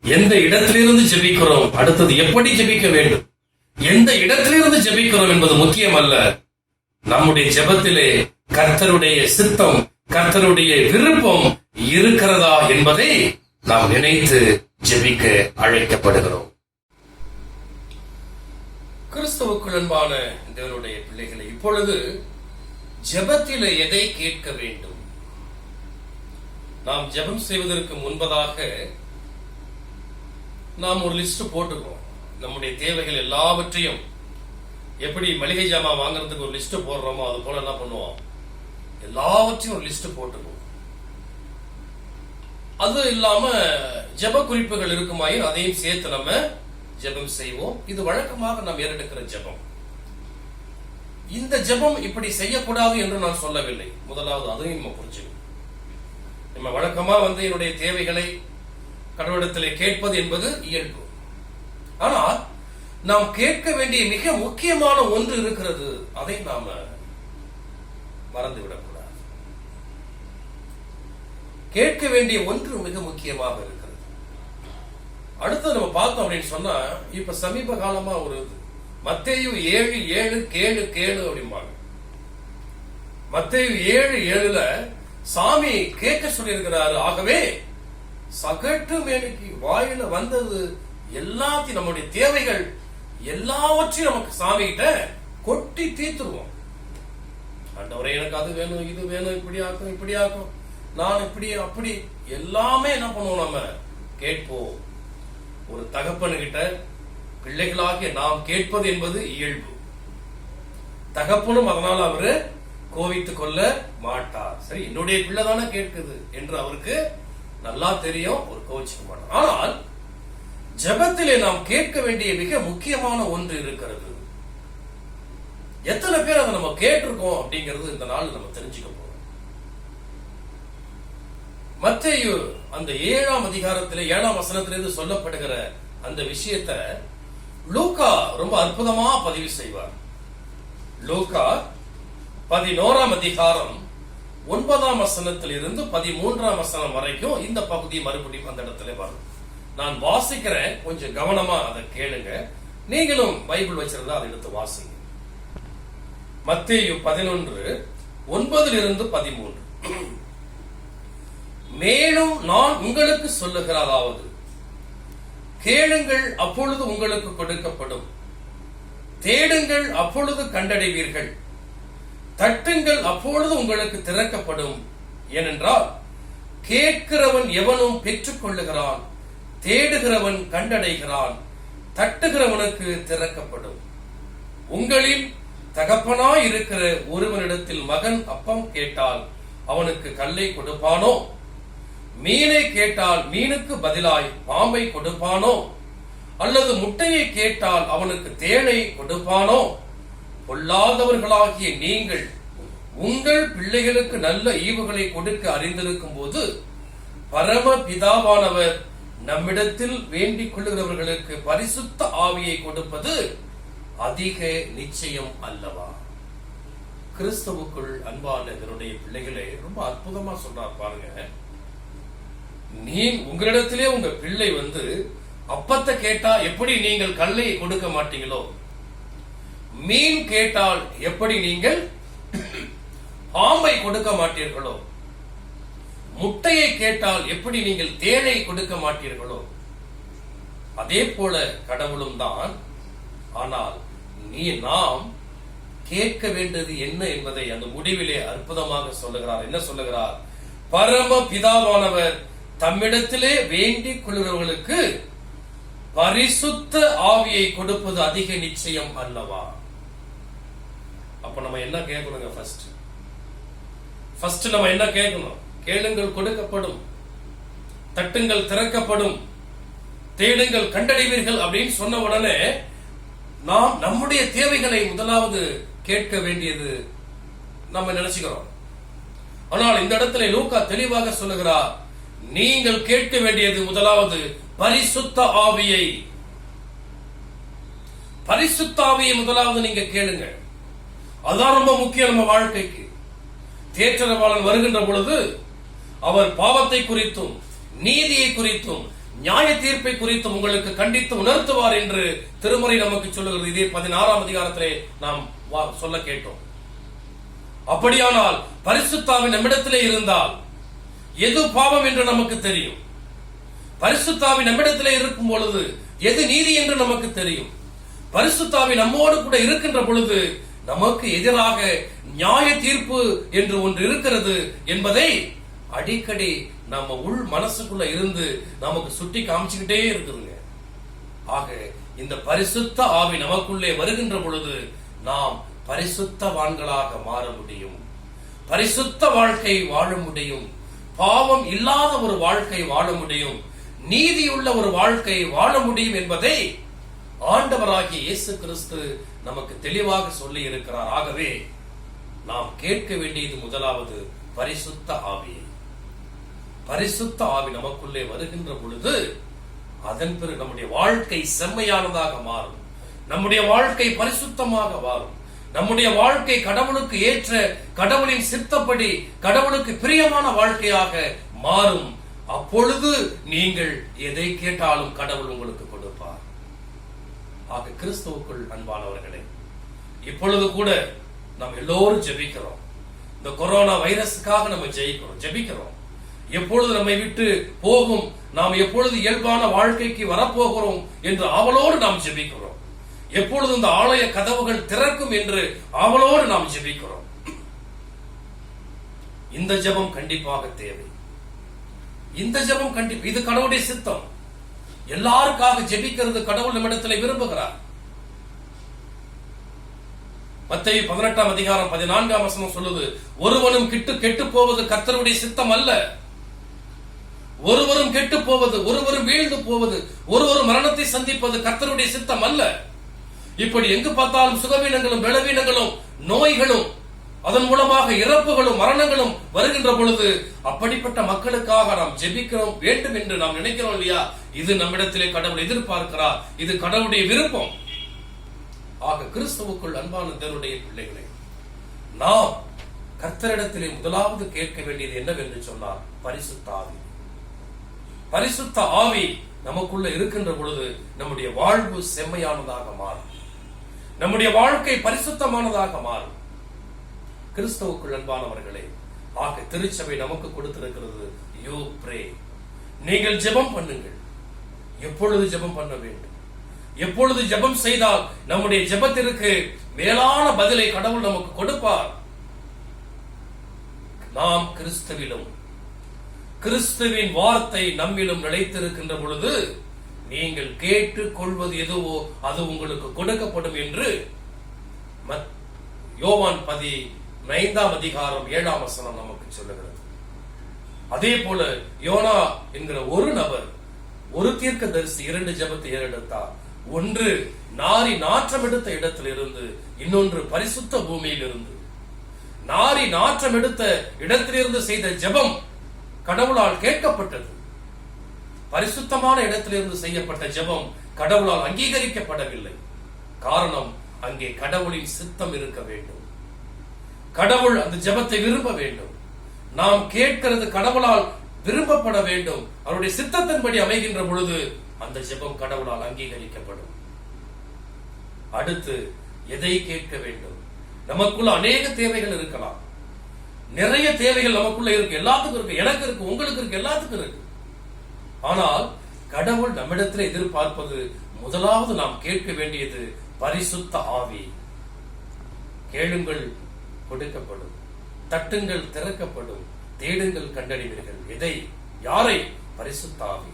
எந்த இடத்திலிருந்து ஜெபிக்கிறோம், அடுத்தது எப்படி ஜெபிக்க வேண்டும், எந்த இடத்திலிருந்து ஜெபிக்கிறோம் என்பது முக்கியம் அல்ல. நம்முடைய ஜெபத்திலே கர்த்தருடைய சித்தம், கர்த்தருடைய விருப்பம் இருக்கிறதா என்பதை நாம் நினைத்து ஜெபிக்க அழைக்கப்படுகிறோம். கிறிஸ்துவுக்குள் அன்பான தேவனுடைய பிள்ளைகளை, இப்பொழுது ஜெபத்திலே எதை கேட்க வேண்டும்? நாம் ஜெபம் செய்வதற்கு முன்பதாக நாம் ஒரு லிஸ்ட் போட்டுக்குவோம். நம்முடைய தேவைகள் எல்லாவற்றையும் எப்படி மளிகை ஜாமான் வாங்குறதுக்கு ஒரு லிஸ்ட் போடுறோமோ அது போல என்ன பண்ணுவோம், எல்லாவற்றையும் ஒரு லிஸ்ட் போட்டுக்குவோம். அது இல்லாம ஜெப குறிப்புகள் இருக்குமாயின் அதையும் சேர்த்து நம்ம ஜெபம் செய்வோம். இது வழக்கமாக நாம் ஏறெடுக்கிற ஜெபம். இந்த ஜெபம் இப்படி செய்யக்கூடாது என்று நான் சொல்லவில்லை. முதலாவது அதையும் நம்ம புரிஞ்சுக்கணும். நம்ம வழக்கமா என்னுடைய தேவைகளை கடவுளிடத்திலே கேட்பது என்பது இயல்பு. ஆனால் நாம் கேட்க வேண்டிய மிக முக்கியமான ஒன்று இருக்கிறது, அதை நாம மறந்துவிடக்கூடாது. கேட்க வேண்டிய ஒன்று மிக முக்கியமாக இருக்கிறது. அடுத்து நம்ம பார்த்தோம் அப்படின்னு சொன்னா, இப்ப சமீப காலமா ஒரு மத்தேயு 7:7 கேளு கேளு அப்படிம்பாங்க. மத்தேயு 7:7 சாமி கேட்க சொல்லியிருக்கிறாரு. ஆகவே சகட்டு மேனிக்கு வாயில வந்தது எல்லாத்தையும், நம்முடைய தேவைகள் எல்லாவற்றையும் நமக்கு சாமி கிட்ட கொட்டி தீர்த்துருவோம். ஆண்டவரே, எனக்கு அது வேணும், இது வேணும், இப்படி ஆக்கும், இப்படி ஆக்கும், நான் இப்படி அப்படி எல்லாமே என்ன பண்ணுவோம், நம்ம கேட்போம். ஒரு தகப்பனுகிட்ட பிள்ளைகளாகிய நாம் கேட்பது என்பது இயல்பு. தகப்பனும் அதனால அவரு கோவித்துக் கொள்ள மாட்டார். சரி, என்னுடைய பிள்ளை தானே கேட்குது என்று அவருக்கு நல்லா தெரியும், ஒரு கோவிச்சுக்க மாட்டார். ஆனால் ஜெபத்திலே நாம் கேட்க வேண்டிய மிக முக்கியமான ஒன்று இருக்கிறது. எத்தனை பேர் அதை நம்ம கேட்டிருக்கோம் அப்படிங்கிறது இந்த நாள் நம்ம தெரிஞ்சுக்க போறோம். மத்தேயு அந்த 7ஆம் அதிகாரத்திலே 7ஆம் வசனத்திலிருந்து சொல்லப்படுகிற அந்த விஷயத்தை லூக்கா ரொம்ப அற்புதமா பதிவு செய்வார். லூக்கா 11ஆம் அதிகாரம் 9ஆம் வசனத்திலிருந்து 13ஆம் வசனம் வரைக்கும் இந்த பகுதி மறுபடியும் அந்த இடத்துல வரும். நான் வாசிக்கிறேன், கொஞ்சம் கவனமா அதை கேளுங்க. நீங்களும் பைபிள் வச்சிருந்தா அதை எடுத்து வாசிங்க. மத்தேயு 11:9-13. மேலும் நான் உங்களுக்கு சொல்லுகிறதாவது, கேளுங்கள் அப்பொழுது உங்களுக்கு கொடுக்கப்படும், தேடுங்கள் அப்பொழுது கண்டடைவீர்கள், தட்டுங்கள் அப்பொழுது உங்களுக்கு திறக்கப்படும். ஏனென்றால் கேட்கிறவன் எவனும் பெற்றுக் கொள்ளுகிறான், தேடுகிறவன் கண்டடைகிறான், தட்டுகிறவனுக்கு திறக்கப்படும். உங்களில் தகப்பனாய் இருக்கிற ஒருவனிடத்தில் மகன் அப்பம் கேட்டால் அவனுக்கு கல்லை கொடுப்பானோ? மீனை கேட்டால் மீனுக்கு பதிலாய் பாம்பை கொடுப்பானோ? அல்லது முட்டையை கேட்டால் அவனுக்கு தேளை கொடுப்பானோ? பொல்லாதவர்களாகிய நீங்கள் உங்கள் பிள்ளைகளுக்கு நல்ல ஈவுகளை கொடுக்க அறிந்திருக்கும் போது பரம பிதாவானவர் நம்மிடத்தில் வேண்டிக் கொள்ளுகிறவர்களுக்கு பரிசுத்த ஆவியை கொடுப்பது அதிக நிச்சயம் அல்லவா? கிறிஸ்துவுக்குள் அன்பான என்னுடைய பிள்ளைகளே, ரொம்ப அற்புதமா சொல்றார் பாருங்க. உங்களிடத்திலே உங்க பிள்ளை அப்பத்தை கேட்டா எப்படி நீங்கள் கல்லை கொடுக்க மாட்டீங்களோ, மீன் கேட்டால் எப்படி நீங்கள் பாம்பை கொடுக்க மாட்டீர்களோ, முட்டையை கேட்டால் எப்படி நீங்கள் தேளை கொடுக்க மாட்டீர்களோ, அதே போல கடவுளும் தான். ஆனால் நாம் கேட்க வேண்டியது என்ன என்பதை அந்த முடிவிலே அற்புதமாக சொல்லுகிறார். என்ன சொல்லுகிறார்? பரம பிதாவானவர் தம்மிடத்திலே வேண்டிக் கொள்கிறவர்களுக்கு பரிசுத்த ஆவியை கொடுப்பது அதிக நிச்சயம் அல்லவா? அப்ப நம்ம என்ன கேட்கணுங்க? ஃபர்ஸ்ட் நம்ம என்ன கேட்கணும்? கேளுங்கள் கொடுக்கப்படும், தட்டுங்கள் திறக்கப்படும், தேடுங்கள் கண்டடைவீர்கள் அப்படின்னு சொன்ன உடனே நாம் நம்முடைய தேவைகளை முதலாவது கேட்க வேண்டியது நம்ம நினைச்சுக்கிறோம். ஆனால் இந்த இடத்துல லூக்கா தெளிவாக சொல்லுகிறார், நீங்கள் கேட்க வேண்டியது முதலாவது பரிசுத்த ஆவியை. பரிசுத்த ஆவியை முதலாவது நீங்க கேளுங்க. அதுதான் ரொம்ப முக்கியம் நம்ம வாழ்க்கைக்கு. தேற்றரவாளன் வருகின்ற பொழுது அவர் பாவத்தை குறித்தும் நீதியை குறித்தும் நியாய தீர்ப்பை குறித்தும் உங்களுக்கு கண்டித்து உணர்த்துவார் என்று திருமறை நமக்கு சொல்லுகிறது. இதே 16ஆம் அதிகாரத்திலே நாம் சொல்ல கேட்டோம். அப்படியானால் பரிசுத்தாவின் நம்மிடத்திலே இருந்தால் எது பாவம் என்று நமக்கு தெரியும். பரிசுத்தாவின் நம்மிடத்திலே இருக்கும் பொழுது எது நீதி என்று நமக்கு தெரியும். பரிசுத்தாவின் நம்மோடு கூட இருக்கின்ற பொழுது நமக்கு எதிராக நியாய தீர்ப்பு என்று ஒன்று இருக்கிறது என்பதை அடிக்கடி நம்ம உள் மனசுக்குள்ள இருந்து நமக்கு சுட்டி காமிச்சுக்கிட்டே இருக்குதுங்க. ஆக இந்த பரிசுத்த ஆவி நமக்குள்ளே வருகின்ற பொழுது நாம் பரிசுத்தவான்களாக மாற முடியும், பரிசுத்த வாழ்க்கை வாழ முடியும், பாவம் இல்லாத ஒரு வாழ்க்கை வாழ முடியும், நீதியுள்ள ஒரு வாழ்க்கை வாழ முடியும் என்பதை ஆண்டவராகிய இயேசு கிறிஸ்து நமக்கு தெளிவாக சொல்லி இருக்கிறார். ஆகவே நாம் கேட்க வேண்டியது முதலாவது பரிசுத்த ஆவியை. பரிசுத்த ஆவி நமக்குள்ளே வருகின்ற பொழுது அதன் பிறகு நம்முடைய வாழ்க்கை செம்மையானதாக மாறும், நம்முடைய வாழ்க்கை பரிசுத்தமாக மாறும், நம்முடைய வாழ்க்கை கடவுளுக்கு ஏற்ற, கடவுளின் சித்தப்படி, கடவுளுக்கு பிரியமான வாழ்க்கையாக மாறும். அப்பொழுது நீங்கள் எதை கேட்டாலும் கடவுள் உங்களுக்கு கொடுப்பார். ஆக கிறிஸ்துவுக்குள் அன்பானவர்களே, இப்பொழுது கூட நாம் எல்லோரும் ஜெபிக்கிறோம். இந்த கொரோனா வைரஸுக்காக நம்ம ஜெபிக்கிறோம். எப்பொழுது நம்மை விட்டு போகும், நாம் எப்பொழுது இயல்பான வாழ்க்கைக்கு வரப்போகிறோம் என்று ஆவலோடு நாம் ஜெபிக்கிறோம். எப்பொழுது இந்த ஆலய கதவுகள் திறக்கும் என்று ஆவலோடு நாம் ஜெபிக்கிறோம். இந்த ஜெபம் கண்டிப்பாக தேவை. இந்த ஜெபம் கண்டிப்பாக, இது கடவுளுடைய சித்தம். எல்லாருக்காக ஜெபிக்கிறது கடவுள் நம்மிடத்தில் விரும்புகிறார். மத்தேயு 18:14 சொல்லுது, ஒருவனும் கெட்டு போவது கர்த்தருடைய சித்தம் அல்ல. ஒருவரும் கெட்டு போவது, ஒருவரும் வீழ்ந்து போவது, ஒருவரும் மரணத்தை சந்திப்பது கர்த்தருடைய சித்தம் அல்ல. இப்படி எங்கு பார்த்தாலும் சுகவீனங்களும் பலவீனங்களும் நோய்களும் அதன் மூலமாக இறப்புகளும் மரணங்களும் வருகின்ற பொழுது அப்படிப்பட்ட மக்களுக்காக நாம் ஜெபிக்கிறோம் வேண்டும் என்று நாம் நினைக்கிறோம் இல்லையா? இது நம்மிடத்திலே கடவுள் எதிர்பார்க்கிறார். இது கடவுளுடைய விருப்பம். ஆக கிறிஸ்துவுக்குள் அன்பான தேவனுடைய பிள்ளைகளே, நாம் கர்த்தரிடத்திலே முதலாவது கேட்க வேண்டியது என்னவென்று சொன்னார்? பரிசுத்த ஆவி. பரிசுத்த ஆவி நமக்குள்ள இருக்கின்ற பொழுது நம்முடைய வாழ்வு செம்மையானதாக மாறும், நம்முடைய வாழ்க்கை பரிசுத்தமானதாக மாறும். கிறிஸ்துவுக்குள் அன்பானவர்களே, ஆக திருச்சபை நமக்கு கொடுத்திருக்கிறது, யூ ப்ரே, நீங்கள் ஜெபம் பண்ணுங்கள். எப்பொழுது ஜெபம் பண்ண வேண்டும்? எப்பொழுது ஜெபம் செய்தால் நம்முடைய ஜெபத்திற்கு மேலான பதிலை கடவுள் நமக்கு கொடுப்பார். நாம் கிறிஸ்துவிலும் கிறிஸ்துவின் வார்த்தை நம்மிலும் நிலைத்திருக்கின்ற பொழுது நீங்கள் கேட்டுக் கொள்வது எதுவோ அது உங்களுக்கு கொடுக்கப்படும் என்று யோவான் 15:7 நமக்கு சொல்லுகிறது. அதே போல யோனா என்கிற ஒரு நபர், ஒரு தீர்க்கதரிசி 2 ஜெபத்தை ஏறெடுத்தார். ஒன்று நாரி நாற்றம் எடுத்த இடத்தில் இருந்து, இன்னொன்று பரிசுத்த பூமியில் இருந்து. நாரி நாற்றம் எடுத்த இடத்திலிருந்து செய்த ஜெபம் கடவுளால் கேட்கப்பட்டது. பரிசுத்தமான இடத்திலிருந்து செய்யப்பட்ட ஜெபம் கடவுளால் அங்கீகரிக்கப்படவில்லை. காரணம், அங்கே கடவுளின் சித்தம் இருக்க வேண்டும். கடவுள் அந்த ஜெபத்தை விரும்ப வேண்டும். நாம் கேட்கிறது கடவுளால் விரும்பப்பட வேண்டும். அவருடைய சித்தத்தின்படி அமைகின்ற பொழுது அந்த ஜெபம் கடவுளால் அங்கீகரிக்கப்படும். அடுத்து எதை கேட்க வேண்டும்? நமக்குள்ள அநேக தேவைகள் இருக்கலாம், நிறைய தேவைகள் நமக்குள்ள இருக்கு. எல்லாத்துக்கும் இருக்கு, எனக்கு இருக்கு, உங்களுக்கு இருக்கு, எல்லாத்துக்கும் இருக்கு. ஆனால் கடவுள் நம்மிடத்தில் எதிர்பார்ப்பது, முதலாவது நாம் கேட்க வேண்டியது பரிசுத்த ஆவி. கேளுங்கள் கொடுக்கப்படும், தட்டுங்கள் திறக்கப்படும், தேடுங்கள் கண்டறிவீர்கள். எதை? யாரை? பரிசுத்த ஆவி.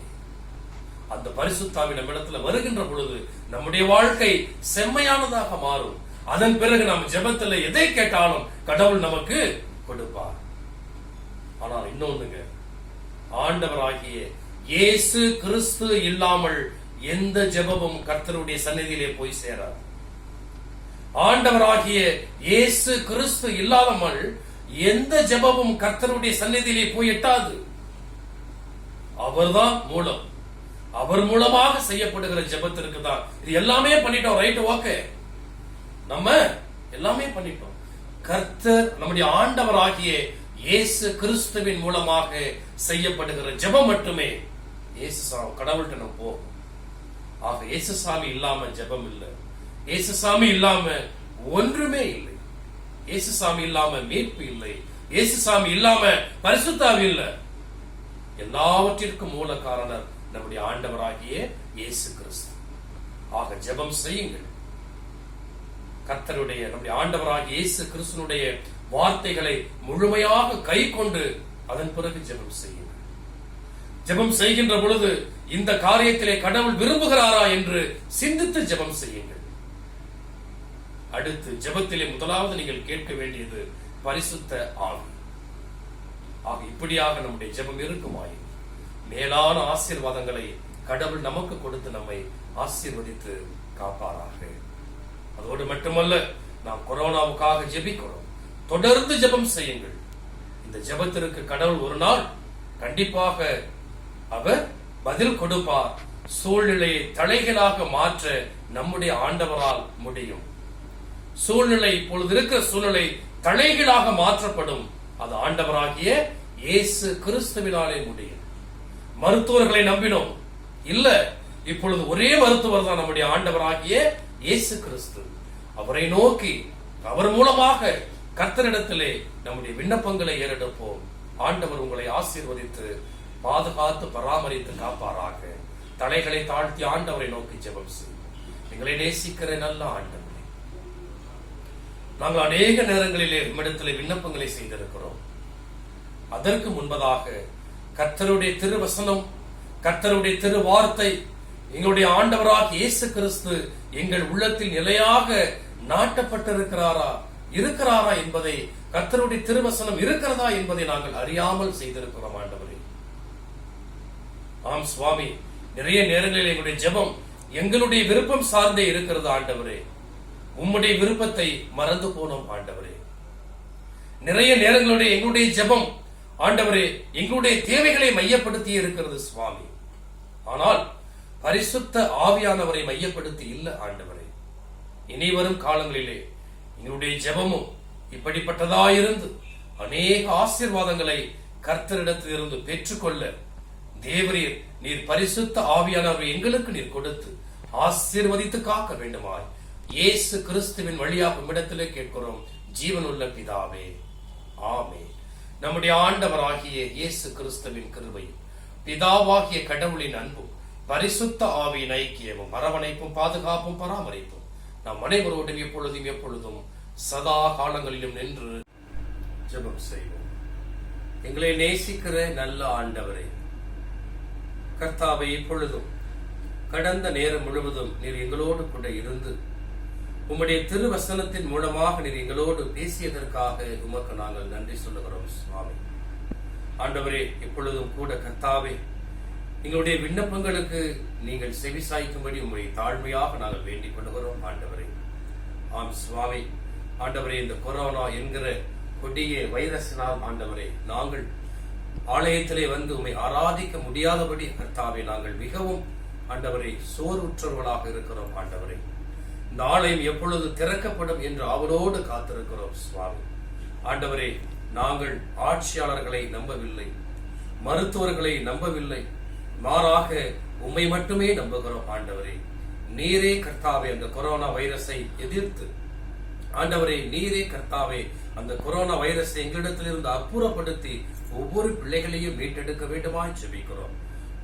அந்த பரிசுத்த ஆவி நம்மிடத்தில் வருகின்ற பொழுது நம்முடைய வாழ்க்கை செம்மையானதாக மாறும். அதன் பிறகு நாம் ஜெபத்தில் எதை கேட்டாலும் கடவுள் நமக்கு கொடுப்பார். ஆனால் இன்னொன்னுங்க, ஆண்டவராகிய இயேசு கிறிஸ்து இல்லாமல் எந்த ஜெபமும் கர்த்தருடைய சந்நிதியிலே போய் சேராது. ஆண்டவராகிய இயேசு கிறிஸ்து இல்லாமல் எந்த ஜெபமும் கர்த்தருடைய சந்நிதியிலே போய் எட்டாது. அவர்தான் மூலம். அவர் மூலமாக செய்யப்படுகிற ஜெபத்திற்கு தான் இது எல்லாமே பண்ணிட்டோம். ரைட், ஓகே, நம்ம எல்லாமே பண்ணிட்டோம். கர்த்தர் நம்முடைய ஆண்டவராகிய இயேசு கிறிஸ்துவின் மூலமாக செய்யப்படுகிற ஜெபம் மட்டுமே இயேசு கடவுள்கிட்ட நம்ம போகும். ஆக இயேசு சாமி இல்லாம ஜெபம் இல்லை, இயேசு சாமி இல்லாம ஒன்றுமே இல்லை, இயேசு சாமி இல்லாம மீட்பு இல்லை, இயேசு சாமி இல்லாம பரிசுத்த ஆவி இல்லை. எல்லாவற்றிற்கும் மூல காரணர் நம்முடைய ஆண்டவராகிய இயேசு கிறிஸ்து. ஆக ஜெபம் செய்யுங்கள். கர்த்தருடைய நம்முடைய ஆண்டவராகிய இயேசு கிறிஸ்துனுடைய வார்த்தைகளை முழுமையாக கை கொண்டு அதன் பிறகு ஜெபம் செய்யுங்கள். ஜெபம் செய்கின்ற பொழுது இந்த காரியத்திலே கடவுள் விரும்புகிறாரா என்று சிந்தித்து ஜெபம் செய்யுங்கள். அடுத்து ஜெபத்திலே முதலாவது நீங்கள் கேட்க வேண்டியது பரிசுத்த ஆவி. ஆக இப்படியாக நம்முடைய ஜெபம் இருக்குமாய் மேலான ஆசீர்வாதங்களை கடவுள் நமக்கு கொடுத்து நம்மை ஆசீர்வதித்து காப்பாராக. அதோடு மட்டுமல்ல, நாம் கொரோனாவுக்காக ஜெபிக்கிறோம். தொடர்ந்து ஜெபம் செய்யுங்கள். இந்த ஜெபத்திற்கு கடவுள் ஒரு நாள் கண்டிப்பாக அவர் பதில் கொடுப்பார். சூழ்நிலையை தலைகளாக மாற்ற நம்முடைய ஆண்டவரால் முடியும். சூழ்நிலை, இப்பொழுது இருக்கிற சூழ்நிலை தலைகளாக மாற்றப்படும். அது ஆண்டவராகிய இயேசு கிறிஸ்துவினாலே முடியும். மருத்துவர்களை நம்பினோம், இல்ல, இப்பொழுது ஒரே மருத்துவர் தான் நம்முடைய ஆண்டவராகிய இயேசு கிறிஸ்து. அவரை நோக்கி அவர் மூலமாக கர்த்தரிடத்திலே நம்முடைய விண்ணப்பங்களை ஏறெடுப்போம். ஆண்டவர் உங்களை ஆசீர்வதித்து பாதுகாத்து பராமரித்து காப்பாராக. தலைகளை தாழ்த்தி ஆண்டவரை நோக்கி ஜெபம் செய்வோம். எங்களை நேசிக்கிற நல்ல ஆண்டவரே, நாங்கள் அநேக நேரங்களிலே நம்மிடத்திலே விண்ணப்பங்களை செய்திருக்கிறோம். அதற்கு முன்பதாக கர்த்தருடைய திருவசனம், கர்த்தருடைய திரு வார்த்தை எங்களுடைய ஆண்டவராக இயேசு கிறிஸ்து எங்கள் உள்ளத்தில் நிலையாக நாட்டப்பட்டிருக்கிறாரா என்பதை, கர்த்தருடைய திருவசனம் இருக்கிறதா என்பதை நாங்கள் அறியாமல் செய்திருக்கிறோம் ஆண்டவரே. ஆம் சுவாமி, நிறைய நேரங்களில் எங்களுடைய ஜெபம் எங்களுடைய விருப்பம் சார்ந்தே இருக்கிறது ஆண்டவரே. உம்முடைய விருப்பத்தை மறந்து போனோம் ஆண்டவரே. நிறைய நேரங்களுடைய எங்களுடைய ஜெபம் ஆண்டவரே எங்களுடைய தேவைகளை மையப்படுத்தி இருக்கிறது சுவாமி. ஆனால் பரிசுத்த ஆவியானவரை மையப்படுத்தி இல்லை ஆண்டவரே. இனி வரும் காலங்களிலே எங்களுடைய ஜெபமும் இப்படிப்பட்டதாயிருந்து அநேக ஆசீர்வாதங்களை கர்த்தரிடத்தில் இருந்து பெற்றுக்கொள்ள தேவரீர் நீர் பரிசுத்த ஆவியானவரை எங்களுக்கு நீர் கொடுத்து ஆசீர்வதித்து காக்க வேண்டுமாய் இயேசு கிறிஸ்துவின் வழியாக உம்மிடத்திலே கேட்கிறோம் ஜீவனுள்ள பிதாவே, ஆமென். நம்முடைய ஆண்டவராகிய இயேசு கிறிஸ்துவின் கிருபையும் பிதாவாகிய கடவுளின் அன்பும் பரிசுத்த ஆவியின் ஐக்கியமும் அரவணைப்பும் பாதுகாப்பும் பராமரிப்பும் நம் அனைவரோடும் எப்பொழுதும் சதா காலங்களிலும் நின்று ஜெபம் செய்வோம். எங்களை நேசிக்கிற நல்ல ஆண்டவரே, கர்த்தாவை இப்பொழுதும் கடந்த நேரம் முழுவதும் நீர் எங்களோடு கூட இருந்து உம்முடைய திருவசனத்தின் மூலமாக நீர் எங்களோடு பேசியதற்காக உமக்கு நாங்கள் நன்றி சொல்லுகிறோம் சுவாமி. ஆண்டவரே, இப்பொழுதும் கூட கர்த்தாவே எங்களுடைய விண்ணப்பங்களுக்கு நீங்கள் செவிசாய்க்கும்படி உம்முடைய தாழ்மையாக நாங்கள் வேண்டிக் கொள்கிறோம் ஆண்டவரே. ஆம் சுவாமி, ஆண்டவரே, இந்த கொரோனா என்கிற கொடிய வைரஸினால் ஆண்டவரே நாங்கள் ஆலயத்திலே வந்து உம்மை ஆராதிக்க முடியாதபடி கர்த்தாவே நாங்கள் மிகவும் ஆண்டவரை சோர்வுற்றவர்களாக இருக்கிறோம் ஆண்டவரே. இந்த ஆலயம் எப்பொழுது திறக்கப்படும் என்று அவரோடு காத்திருக்கிறோம் சுவாமி. ஆண்டவரே, நாங்கள் ஆட்சியாளர்களை நம்பவில்லை, மருத்துவர்களை நம்பவில்லை, மாறாக உம்மை மட்டுமே நம்புகிறோம் ஆண்டவரே. நீரே கர்த்தாவே அந்த கொரோனா வைரஸை எதிர்த்து ஆண்டவரே, நீரே கர்த்தாவே அந்த கொரோனா வைரஸை எங்களிடத்திலிருந்து அப்புறப்படுத்தி ஒவ்வொரு பிள்ளைகளையும் மீட்டெடுக்க வேண்டுமாய் ஜெபிக்கிறோம்.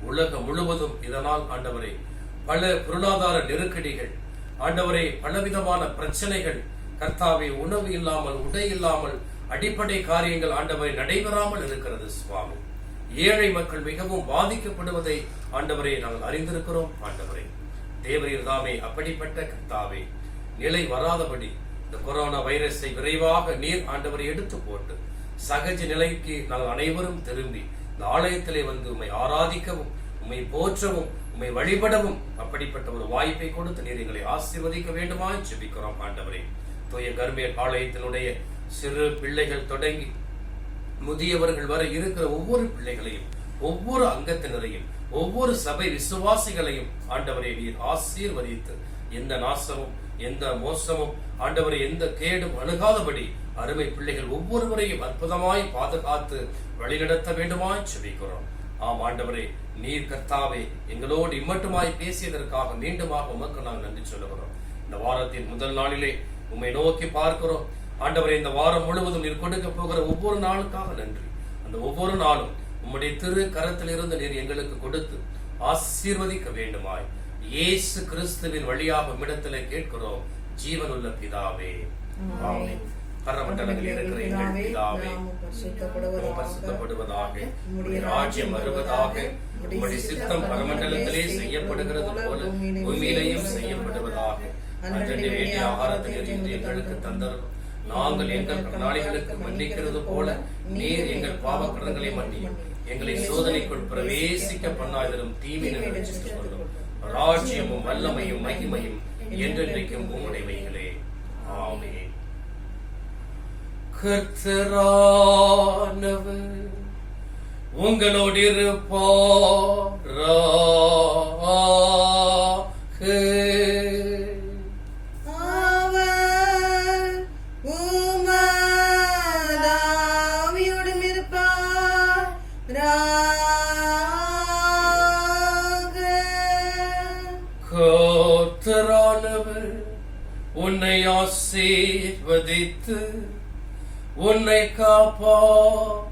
உலகம் முழுவதும் இதனால் ஆண்டவரே பல பொருளாதார நெருக்கடிகள், ஆண்டவரே பலவிதமான பிரச்சனைகள், கர்த்தாவே உணவு இல்லாமல் உடை இல்லாமல் அடிப்படை காரியங்கள் ஆண்டவரை நடைபெறாமல் இருக்கிறது சுவாமி. ஏழை மக்கள் மிகவும் பாதிக்கப்படுவதை ஆண்டவரை நாங்கள் அறிந்திருக்கிறோம் ஆண்டவரே. தேவரீர் தாமே அப்படிப்பட்ட கர்த்தாவே நிலை வராதபடி இந்த கொரோனா வைரஸை விரைவாக நீர் ஆண்டவரை எடுத்து போட்டு சகஜ நிலைக்கு நாங்கள் அனைவரும் திரும்பி இந்த ஆலயத்திலே வந்து உம்மை ஆராதிக்கவும் உம்மை போற்றவும் உம்மை வழிபடவும் அப்படிப்பட்ட ஒரு வாய்ப்பை கொடுத்து நீர் எங்களை ஆசீர்வதிக்க வேண்டுமாய் ஜெபிக்கிறோம் ஆண்டவரே. தூய கர்மேல் ஆலயத்தினுடைய சிறு பிள்ளைகள் தொடங்கி முதியவர்கள் வரை இருக்கிற ஒவ்வொரு பிள்ளைகளையும், ஒவ்வொரு அங்கத்தினரையும், ஒவ்வொரு சபை விசுவாசிகளையும் ஆண்டவரை நீர் ஆசீர்வதித்து எந்த நாசமும் எந்த மோசமும் ஆண்டவரை எந்த கேடும் அணுகாதபடி அருமை பிள்ளைகள் ஒவ்வொருவரையும் அற்புதமாய் பாதுகாத்து வழிநடத்த வேண்டுமாய் ஜெபிக்கிறோம். ஆம் ஆண்டவரே, நீர் கர்த்தாவே எங்களோடு இம்மட்டுமாய் பேசியதற்காக மீண்டுமாக உமக்கு நாங்கள் நன்றி சொல்லுகிறோம். இந்த வாரத்தின் முதல் நாளிலே உம்மை நோக்கி பார்க்கிறோம் ஆண்டவரே. இந்த வாரம் முழுவதும் நீர் கொடுக்க போகிற ஒவ்வொரு நாளுக்காக நன்றி. அந்த ஒவ்வொரு நாளும் உம்முடைய திரு கரத்திலிருந்து நீர் எங்களுக்கு கொடுத்து ஆசீர்வதிக்க வேண்டுமாய் இயேசு கிறிஸ்துவின் வழியாக உம்மிடத்திலே கேட்கிறோம் ஜீவனுள்ள பிதாவே, ஆமென். பரமண்டலங்களில் இருக்கிற எங்கள் பிதாவே, பரிசுத்தப்படுவதாக, உம்முடைய ராஜ்யம் வருவதாக, உம்முடைய சித்தம் பரமண்டலத்திலே செய்யப்படுகிறது போல பூமியிலேயும் செய்யப்படுவதாக. அன்றே வேண்டிய ஆகாரத்தை இன்று எங்களுக்கு தந்தரும். நாங்கள் எங்கள் கடனாளிகளுக்கு மன்னிக்கிறது போல நீர் எங்கள் பாவக்கடன்களை மன்னியும். எங்களை சோதனைக்குள் பிரவேசிக்க பண்ணாதிரும், தீமையை ரட்சித்துக் கொள்ளும். ராஜ்யமும் வல்லமையும் மகிமையும் என்றென்றைக்கும் உம்முடையவைகளே, ஆமென். கர்த்தரானவர் உங்களோடு இருப்பாராக. அவர் உமதாவியோடும் இருப்பாராக. கர்த்தரானவர் உன்னை ஆசீர்வதித்து உன்னை காப்பாராக.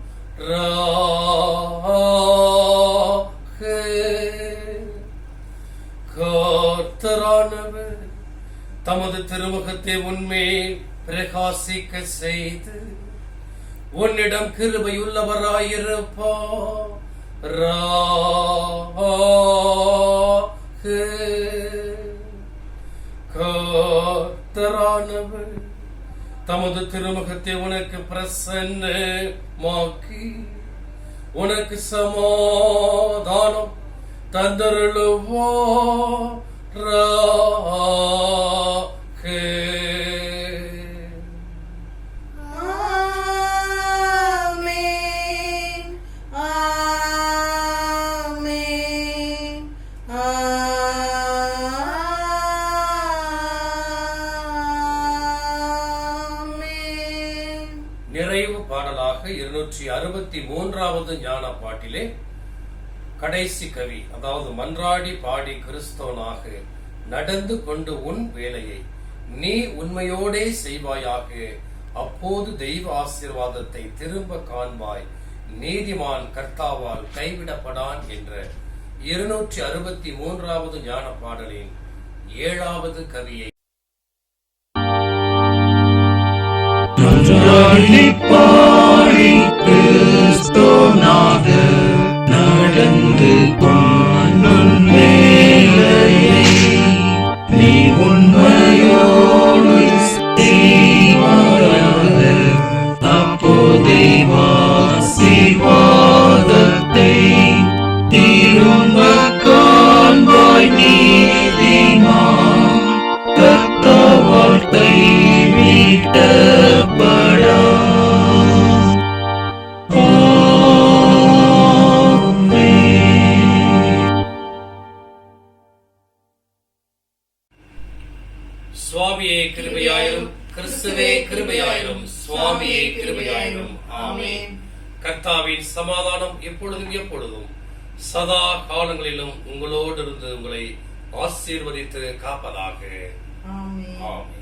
கர்த்தரானவர் தமது திருமுகத்தை உன்மேல் பிரகாசிக்க செய்து உன்னிடம் கிருபையுள்ளவராயிருப்பாராக. கர்த்தரானவர் தமது திருமுகத்தை உனக்கு பிரசன்னமாக்கி உனக்கு சமாதானம் தந்தருளுவாராக. ஆமென். ஆமென். ஆமென். நிறைவு பாடலாக 263வது ஞான பாட்டிலே கடைசி கவி, அதாவது மன்றாடி பாடி கிறிஸ்தவனாக நடந்து கொண்டு உன் வேலையை நீ உண்மையோடே செய்வாயாக, அப்போது தெய்வ ஆசீர்வாதத்தை திரும்ப காண்பாய், நீதிமான் கர்த்தாவால் கைவிடப்படான் என்ற 263வது ஞான பாடலின் 7வது கவியை மன்றாடி பாடி கிறிஸ்தவனாக நடந்து கொண்டன் வேலையை நீ உண்மையோடு செய்வாயாக, அப்போதே ஆசீர்வாதத்தை திரும்ப காண்பாய், நீதிமான் கர்த்தாவால் கைவிடப்படா. சுவாமியே கிருபையாயிரும், கிறிஸ்துவே கிருபையாயிரும், சுவாமியே கிருபையாயிரும். ஆமென். கர்த்தாவின் சமாதானம் எப்பொழுதும் எப்பொழுதும் சதா காலங்களிலும் உங்களோடு இருந்து உங்களை ஆசீர்வதித்து காப்பதாக. ஆமென். ஆமென்.